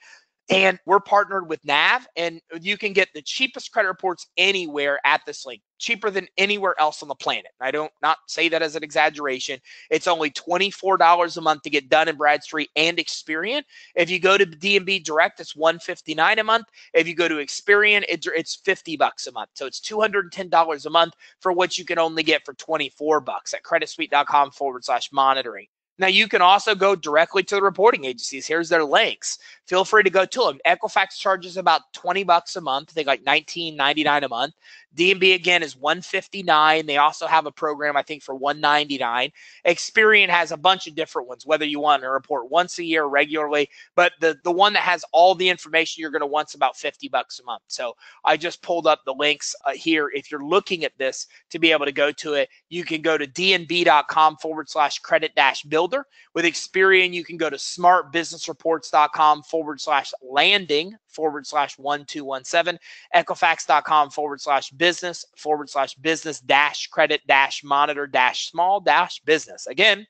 And we're partnered with NAV, and you can get the cheapest credit reports anywhere at this link, cheaper than anywhere else on the planet. I don't not say that as an exaggeration. It's only $24 a month to get Dun & Bradstreet and Experian. If you go to D&B Direct, it's $159 a month. If you go to Experian, it's $50 a month. So it's $210 a month for what you can only get for $24 at creditsuite.com/monitoring. Now, you can also go directly to the reporting agencies. Here's their links. Feel free to go to them. Equifax charges about $20 a month. I think like $19.99 a month. D&B, again, is $159. They also have a program, I think, for $199. Experian has a bunch of different ones, whether you want to report once a year regularly. But the one that has all the information you're going to want is about $50 a month. So I just pulled up the links here. If you're looking at this to be able to go to it, you can go to dnb.com/credit-builder. With Experian, you can go to smartbusinessreports.com/landing/1217, Equifax.com/business/business-credit-monitor-small-business. Again,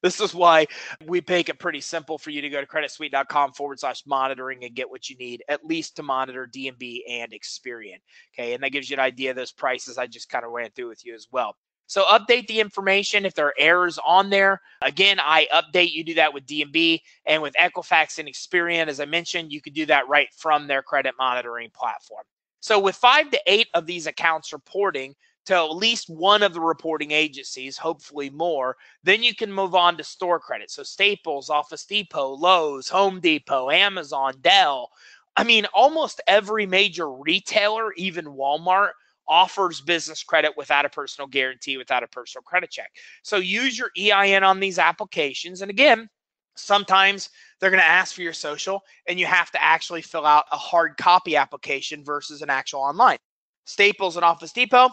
this is why we make it pretty simple for you to go to creditsuite.com/monitoring and get what you need, at least to monitor D&B and Experian. Okay, and that gives you an idea of those prices I just kind of ran through with you as well. So update the information if there are errors on there. Again, iUpdate, you do that with D&B, and with Equifax and Experian, as I mentioned, you can do that right from their credit monitoring platform. So with 5 to 8 of these accounts reporting to at least one of the reporting agencies, hopefully more, then you can move on to store credit. So Staples, Office Depot, Lowe's, Home Depot, Amazon, Dell. I mean, almost every major retailer, even Walmart, offers business credit without a personal guarantee, without a personal credit check. So use your EIN on these applications. And again, sometimes they're going to ask for your social, and you have to actually fill out a hard copy application versus an actual online. Staples and Office Depot,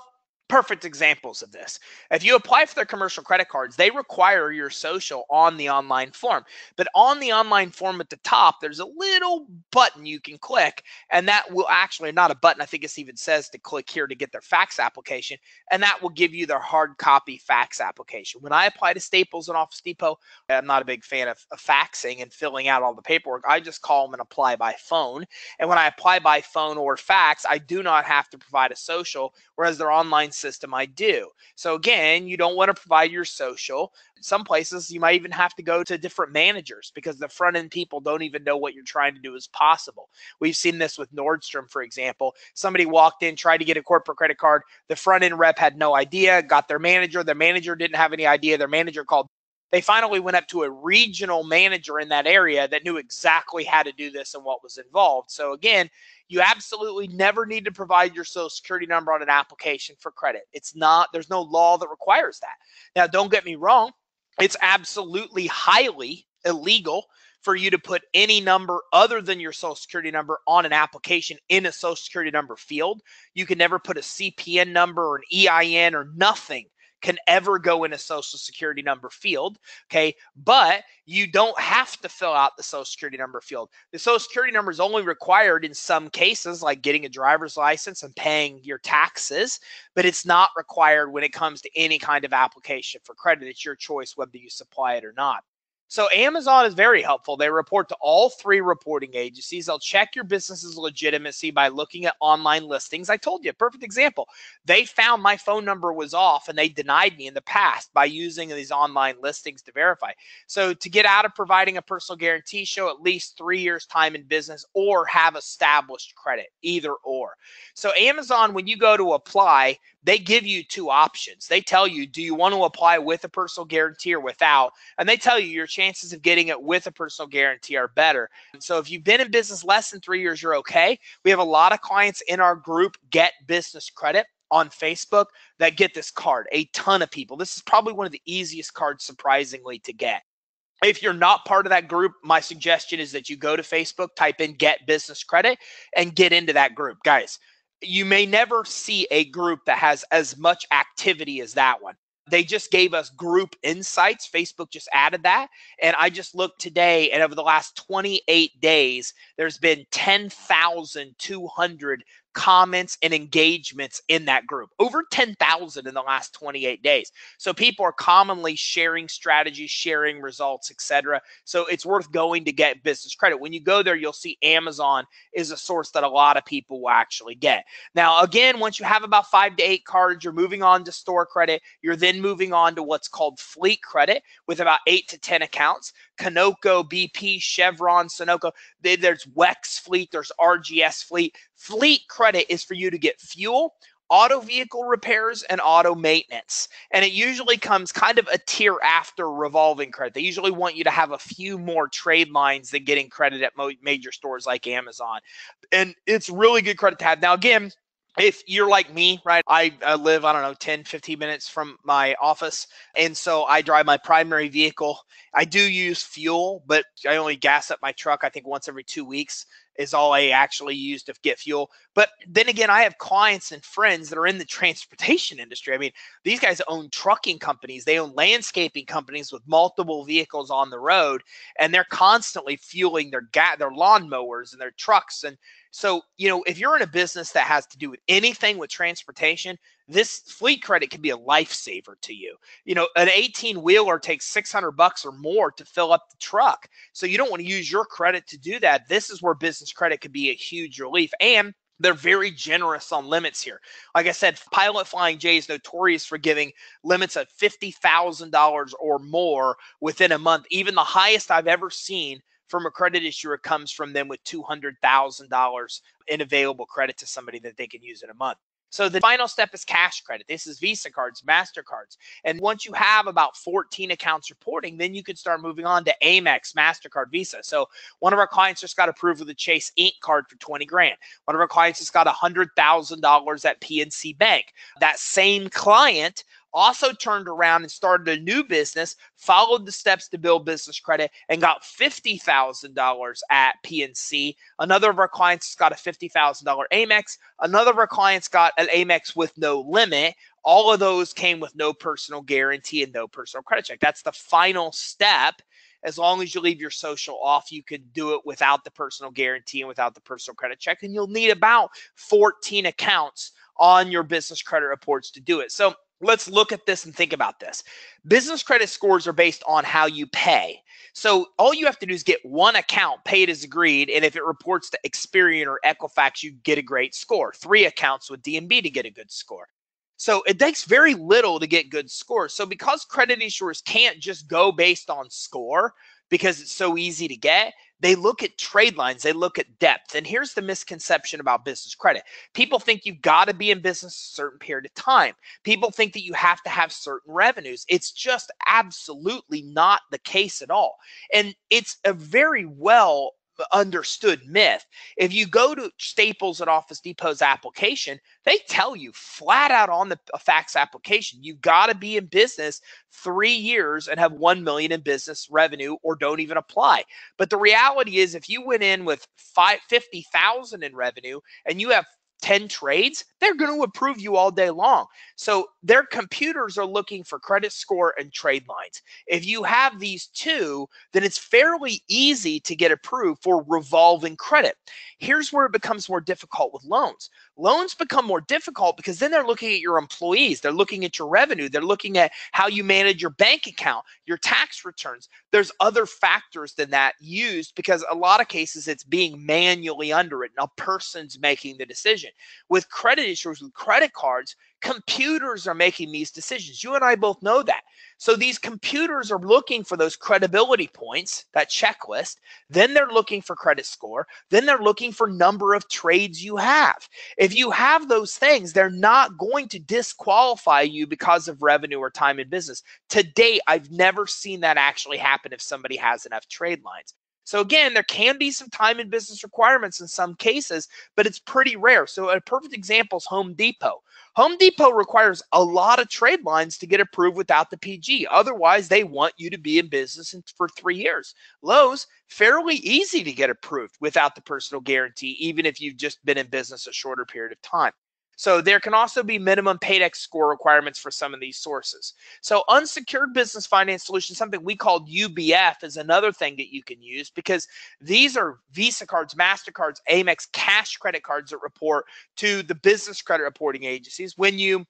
Perfect examples of this. If you apply for their commercial credit cards, they require your social on the online form. But on the online form at the top, there's a little button you can click, and that will actually, not a button, I think it even says to click here to get their fax application, and that will give you their hard copy fax application. When I apply to Staples and Office Depot, I'm not a big fan of faxing and filling out all the paperwork. I just call them and apply by phone. And when I apply by phone or fax, I do not have to provide a social, whereas their online system I do. So again, you don't want to provide your social. Some places you might even have to go to different managers because the front end people don't even know what you're trying to do is possible. We've seen this with Nordstrom, for example. Somebody walked in, tried to get a corporate credit card. The front end rep had no idea, got their manager. Their manager didn't have any idea. Their manager called. They finally went up to a regional manager in that area that knew exactly how to do this and what was involved. So again, you absolutely never need to provide your social security number on an application for credit. There's no law that requires that. Now, don't get me wrong. It's absolutely highly illegal for you to put any number other than your social security number on an application in a social security number field. You can never put a CPN number or an EIN or nothing can ever go in a social security number field, okay? But you don't have to fill out the social security number field. The social security number is only required in some cases, like getting a driver's license and paying your taxes, but it's not required when it comes to any kind of application for credit. It's your choice whether you supply it or not. So Amazon is very helpful. They report to all 3 reporting agencies. They'll check your business's legitimacy by looking at online listings. I told you, perfect example. They found my phone number was off and they denied me in the past by using these online listings to verify. So to get out of providing a personal guarantee, show at least 3 years time in business or have established credit, either or. So Amazon, when you go to apply, they give you 2 options. They tell you, do you want to apply with a personal guarantee or without? And they tell you your chances of getting it with a personal guarantee are better. So if you've been in business less than 3 years, you're okay. We have a lot of clients in our group, Get Business Credit, on Facebook that get this card. A ton of people. This is probably one of the easiest cards, surprisingly, to get. If you're not part of that group, my suggestion is that you go to Facebook, type in Get Business Credit, and get into that group. Guys, you may never see a group that has as much activity as that one. They just gave us group insights. Facebook just added that. And I just looked today, and over the last 28 days, there's been 10,200 comments and engagements in that group. Over 10,000 in the last 28 days. So people are commonly sharing strategies, sharing results, etc. So it's worth going to Get Business Credit. When you go there, you'll see Amazon is a source that a lot of people will actually get. Now, again, once you have about 5 to 8 cards, you're moving on to store credit. You're then moving on to what's called fleet credit with about 8 to 10 accounts. Conoco, BP, Chevron, Sunoco. There's WEX fleet. There's RGS fleet. Fleet credit is for you to get fuel, auto vehicle repairs, and auto maintenance. And it usually comes kind of a tier after revolving credit. They usually want you to have a few more trade lines than getting credit at major stores like Amazon. And it's really good credit to have. Now, again, if you're like me, right, I live, 10, 15 minutes from my office. And so I drive my primary vehicle. I do use fuel, but I only gas up my truck, I think, once every 2 weeks is all I actually use to get fuel. But then again, I have clients and friends that are in the transportation industry. I mean, these guys own trucking companies. They own landscaping companies with multiple vehicles on the road, and they're constantly fueling their lawnmowers and their trucks. And so, if you're in a business that has to do with anything with transportation, this fleet credit can be a lifesaver to you. An 18-wheeler takes $600 or more to fill up the truck. So you don't want to use your credit to do that. This is where business credit could be a huge relief. And they're very generous on limits here. Like I said, Pilot Flying J is notorious for giving limits of $50,000 or more within a month. Even the highest I've ever seen from a credit issuer comes from them with $200,000 in available credit to somebody that they can use in a month. So the final step is cash credit. This is Visa cards, MasterCards. And once you have about 14 accounts reporting, then you can start moving on to Amex, MasterCard, Visa. So one of our clients just got approved with a Chase Inc. card for 20 grand. One of our clients just got $100,000 at PNC Bank. That same client also turned around and started a new business, followed the steps to build business credit, and got $50,000 at PNC. Another of our clients got a $50,000 Amex. Another of our clients got an Amex with no limit. All of those came with no personal guarantee and no personal credit check. That's the final step. As long as you leave your social off, you can do it without the personal guarantee and without the personal credit check. And you'll need about 14 accounts on your business credit reports to do it. So let's look at this and think about this. Business credit scores are based on how you pay. So all you have to do is get one account paid as agreed, and if it reports to Experian or Equifax, you get a great score. 3 accounts with DNB to get a good score. So it takes very little to get good scores. So because credit issuers can't just go based on score because it's so easy to get, they look at trade lines, they look at depth. And here's the misconception about business credit. People think you've got to be in business a certain period of time. People think that you have to have certain revenues. It's just absolutely not the case at all. And it's a very well understood myth. If you go to Staples and Office Depot's application, they tell you flat out on the fax application, you've got to be in business 3 years and have 1 million in business revenue or don't even apply. But the reality is if you went in with 50,000 in revenue and you have 10 trades, they're going to approve you all day long. So their computers are looking for credit score and trade lines. If you have these two, then it's fairly easy to get approved for revolving credit. Here's where it becomes more difficult with loans. Loans become more difficult because then they're looking at your employees. They're looking at your revenue. They're looking at how you manage your bank account, your tax returns. There's other factors than that used because a lot of cases it's being manually underwritten. A person's making the decision. With credit issuers, with credit cards, computers are making these decisions. You and I both know that. So these computers are looking for those credibility points, that checklist. Then they're looking for credit score. Then they're looking for number of trades you have. If you have those things, they're not going to disqualify you because of revenue or time in business. To date, I've never seen that actually happen if somebody has enough trade lines. So again, there can be some time and business requirements in some cases, but it's pretty rare. So a perfect example is Home Depot. Home Depot requires a lot of trade lines to get approved without the PG. Otherwise, they want you to be in business for 3 years. Lowe's, fairly easy to get approved without the personal guarantee, even if you've just been in business a shorter period of time. So there can also be minimum paydex score requirements for some of these sources. So unsecured business finance solutions, something we call UBF, is another thing that you can use because these are Visa cards, MasterCards, Amex, cash credit cards that report to the business credit reporting agencies. When you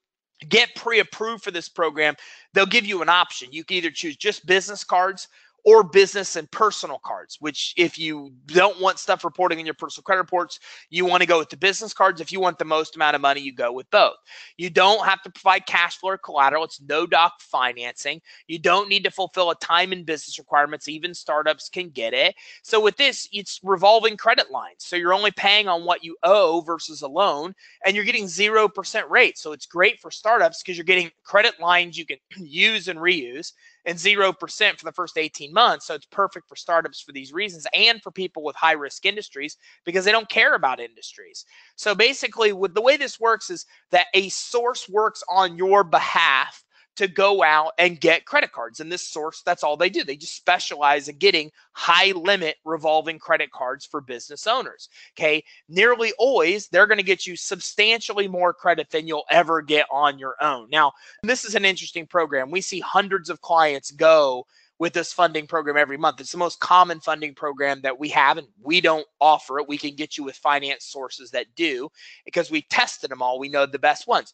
get pre-approved for this program, they'll give you an option. You can either choose just business cards or business and personal cards, which if you don't want stuff reporting in your personal credit reports, you want to go with the business cards. If you want the most amount of money, you go with both. You don't have to provide cash flow or collateral. It's no doc financing. You don't need to fulfill a time and business requirements. Even startups can get it. So with this, it's revolving credit lines. So you're only paying on what you owe versus a loan, and you're getting 0% rate. So it's great for startups because you're getting credit lines you can use and reuse, and 0% for the first 18 months. So it's perfect for startups for these reasons and for people with high risk industries because they don't care about industries. So basically, with the way this works is that a source works on your behalf to go out and get credit cards. And this source, that's all they do. They just specialize in getting high limit revolving credit cards for business owners. Okay. Nearly always, they're going to get you substantially more credit than you'll ever get on your own. Now, this is an interesting program. We see hundreds of clients go with this funding program every month. It's the most common funding program that we have, and we don't offer it. We can get you with finance sources that do because we tested them all. We know the best ones.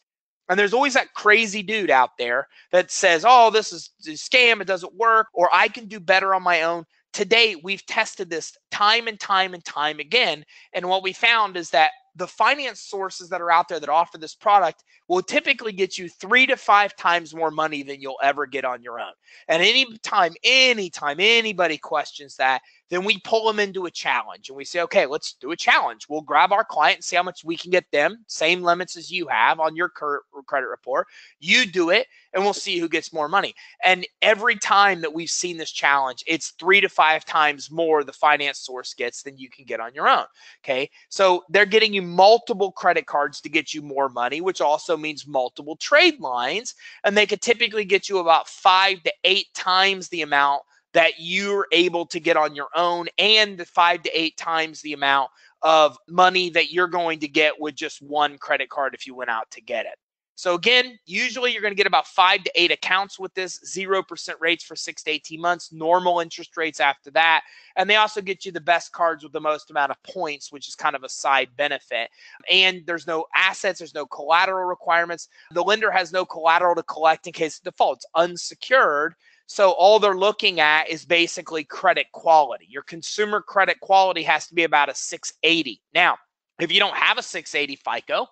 And there's always that crazy dude out there that says, oh, this is a scam, it doesn't work, or I can do better on my own. Today, we've tested this time and time and time again. And what we found is that the finance sources that are out there that offer this product will typically get you 3 to 5 times more money than you'll ever get on your own. And anytime anybody questions that, then we pull them into a challenge and we say, okay, let's do a challenge. We'll grab our client and see how much we can get them, same limits as you have on your credit report. You do it and we'll see who gets more money. And every time that we've seen this challenge, it's 3 to 5 times more the finance source gets than you can get on your own. Okay. So they're getting you multiple credit cards to get you more money, which also means multiple trade lines. And they could typically get you about 5 to 8 times the amount that you're able to get on your own, and 5 to 8 times the amount of money that you're going to get with just one credit card if you went out to get it. So again, usually you're going to get about 5 to 8 accounts with this, 0% rates for 6 to 18 months, normal interest rates after that. And they also get you the best cards with the most amount of points, which is kind of a side benefit. And there's no assets, there's no collateral requirements. The lender has no collateral to collect in case of default. It's unsecured. So all they're looking at is basically credit quality. Your consumer credit quality has to be about a 680. Now, if you don't have a 680 FICO,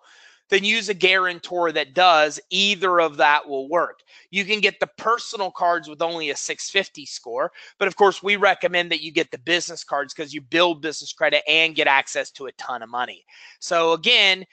then use a guarantor that does. Either of that will work. You can get the personal cards with only a 650 score, but of course we recommend that you get the business cards because you build business credit and get access to a ton of money. So again,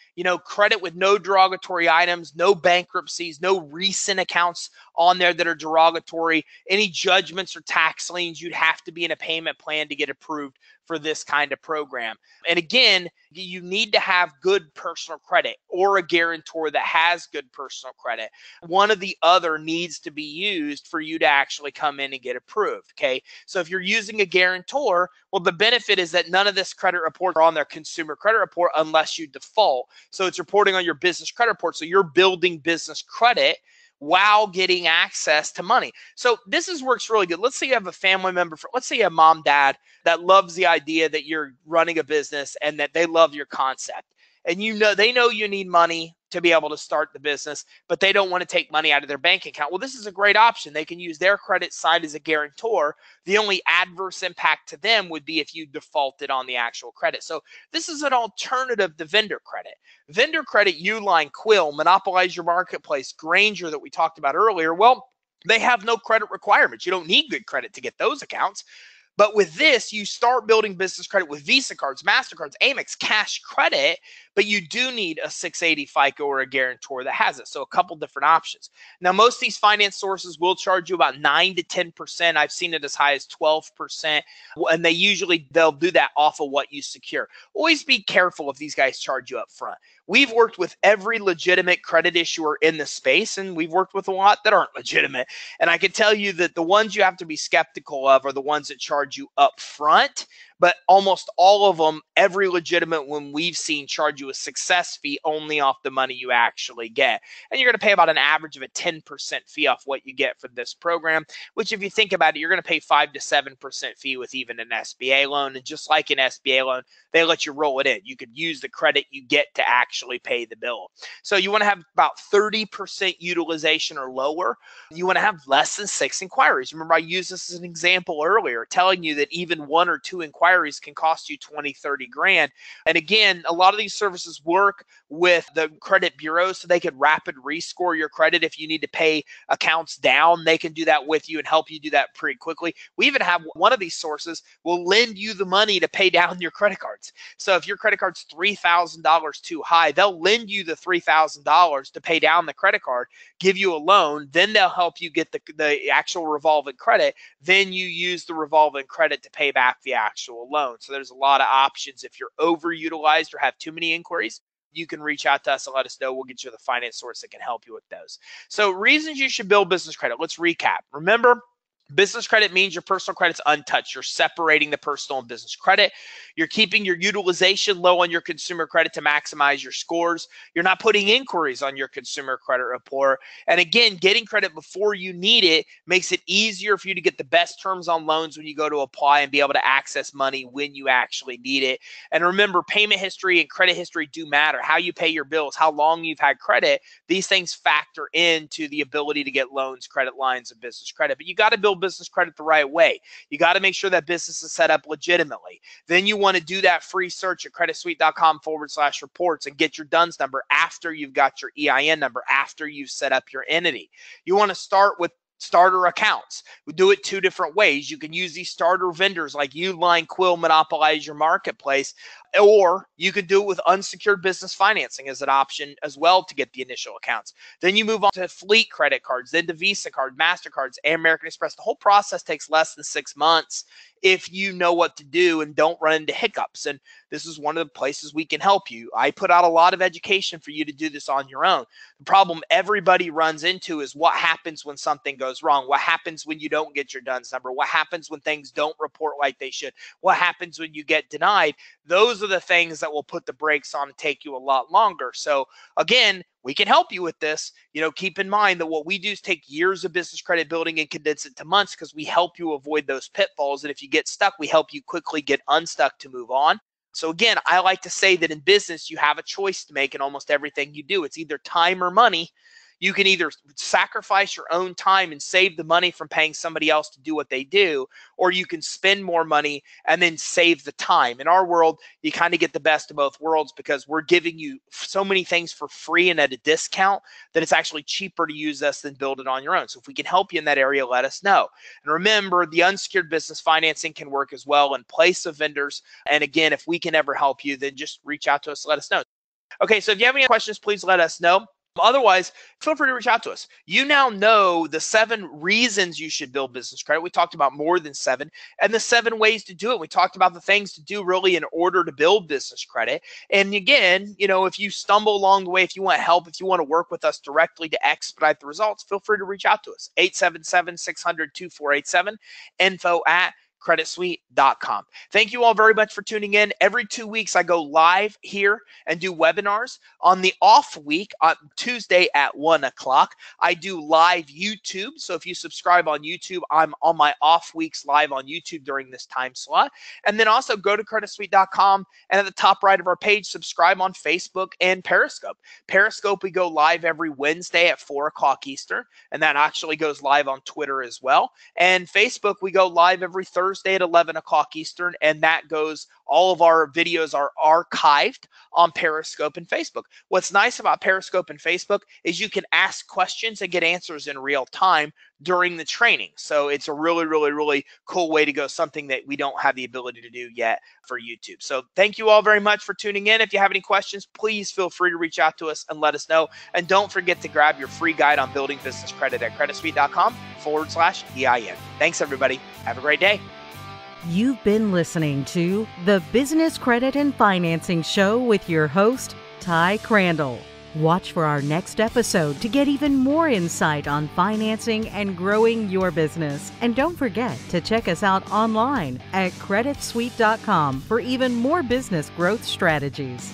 credit with no derogatory items, no bankruptcies, no recent accounts on there that are derogatory, any judgments or tax liens, you'd have to be in a payment plan to get approved for this kind of program. And again, you need to have good personal credit or a guarantor that has good personal credit. One or the other needs to be used for you to actually come in and get approved. Okay. So if you're using a guarantor, well, the benefit is that none of this credit report are on their consumer credit report unless you default. So it's reporting on your business credit report. So you're building business credit while getting access to money. So works really good. Let's say you have a family member, let's say you have mom, dad that loves the idea that you're running a business and that they love your concept. And they know you need money to be able to start the business, but they don't want to take money out of their bank account. Well, this is a great option. They can use their credit side as a guarantor. The only adverse impact to them would be if you defaulted on the actual credit. So this is an alternative to vendor credit. Vendor credit, Uline, Quill, Monopolize Your Marketplace, Granger that we talked about earlier, well, they have no credit requirements. You don't need good credit to get those accounts. But with this, you start building business credit with Visa cards, MasterCards, Amex, cash credit, but you do need a 680 FICO or a guarantor that has it. So a couple different options. Now, most of these finance sources will charge you about 9 to 10%. I've seen it as high as 12%. And they'll do that off of what you secure. Always be careful if these guys charge you up front. We've worked with every legitimate credit issuer in the space, and we've worked with a lot that aren't legitimate. And I can tell you that the ones you have to be skeptical of are the ones that charge you up front. But almost all of them, every legitimate one we've seen charge you a success fee only off the money you actually get. And you're going to pay about an average of a 10% fee off what you get for this program, which if you think about it, you're going to pay 5 to 7% fee with even an SBA loan. And just like an SBA loan, they let you roll it in. You could use the credit you get to actually pay the bill. So you want to have about 30% utilization or lower. You want to have less than 6 inquiries. Remember, I used this as an example earlier, telling you that even 1 or 2 inquiries can cost you 20, 30 grand. And again, a lot of these services work with the credit bureaus so they can rapid rescore your credit. If you need to pay accounts down, they can do that with you and help you do that pretty quickly. We even have one of these sources will lend you the money to pay down your credit cards. So if your credit card's $3,000 too high, they'll lend you the $3,000 to pay down the credit card, give you a loan, then they'll help you get the actual revolving credit. Then you use the revolving credit to pay back the actual loan. So there's a lot of options. If you're overutilized or have too many inquiries, you can reach out to us and let us know. We'll get you the finance source that can help you with those. So reasons you should build business credit. Let's recap. Remember, business credit means your personal credit's untouched. You're separating the personal and business credit. You're keeping your utilization low on your consumer credit to maximize your scores. You're not putting inquiries on your consumer credit report. And again, getting credit before you need it makes it easier for you to get the best terms on loans when you go to apply and be able to access money when you actually need it. And remember, payment history and credit history do matter. How you pay your bills, how long you've had credit, these things factor into the ability to get loans, credit lines, and business credit. But you got to build business credit the right way. You got to make sure that business is set up legitimately. Then you want to do that free search at creditsuite.com/reports and get your DUNS number after you've got your EIN number, after you've set up your entity. You want to start with starter accounts. We do it two different ways. You can use these starter vendors like Uline, Quill, monopolize your marketplace, or you could do it with unsecured business financing as an option as well to get the initial accounts. Then you move on to fleet credit cards, then to Visa card, MasterCards, and American Express. The whole process takes less than 6 months if you know what to do and don't run into hiccups. And this is one of the places we can help you. I put out a lot of education for you to do this on your own. The problem everybody runs into is what happens when something goes wrong. What happens when you don't get your DUNS number? What happens when things don't report like they should? What happens when you get denied? Those are the things that will put the brakes on and take you a lot longer. So again, we can help you with this. Keep in mind that what we do is take years of business credit building and condense it to months because we help you avoid those pitfalls. And if you get stuck, we help you quickly get unstuck to move on. So again, I like to say that in business, you have a choice to make in almost everything you do. It's either time or money. You can either sacrifice your own time and save the money from paying somebody else to do what they do, or you can spend more money and then save the time. In our world, you kind of get the best of both worlds because we're giving you so many things for free and at a discount that it's actually cheaper to use us than build it on your own. So if we can help you in that area, let us know. And remember, the unsecured business financing can work as well in place of vendors. And again, if we can ever help you, then just reach out to us, let us know. Okay, so if you have any questions, please let us know. Otherwise, feel free to reach out to us. You now know the 7 reasons you should build business credit. We talked about more than 7 and the 7 ways to do it. We talked about the things to do really in order to build business credit. And again, if you stumble along the way, if you want help, if you want to work with us directly to expedite the results, feel free to reach out to us. 877-600-2487, info@creditsuite.com. Thank you all very much for tuning in. Every 2 weeks, I go live here and do webinars. On the off week, on Tuesday at 1 o'clock, I do live YouTube. So if you subscribe on YouTube, I'm on my off weeks live on YouTube during this time slot. And then also go to creditsuite.com and at the top right of our page, subscribe on Facebook and Periscope. Periscope, we go live every Wednesday at 4 o'clock Eastern, and that actually goes live on Twitter as well. And Facebook, we go live every Thursday at 11 o'clock Eastern, and that goes, all of our videos are archived on Periscope and Facebook. What's nice about Periscope and Facebook is you can ask questions and get answers in real time during the training. So it's a really, really, really cool way to go, something that we don't have the ability to do yet for YouTube. So thank you all very much for tuning in. If you have any questions, please feel free to reach out to us and let us know. And don't forget to grab your free guide on building business credit at creditsuite.com/EIN. Thanks, everybody. Have a great day. You've been listening to the Business Credit and Financing Show with your host, Ty Crandall. Watch for our next episode to get even more insight on financing and growing your business. And don't forget to check us out online at creditsuite.com for even more business growth strategies.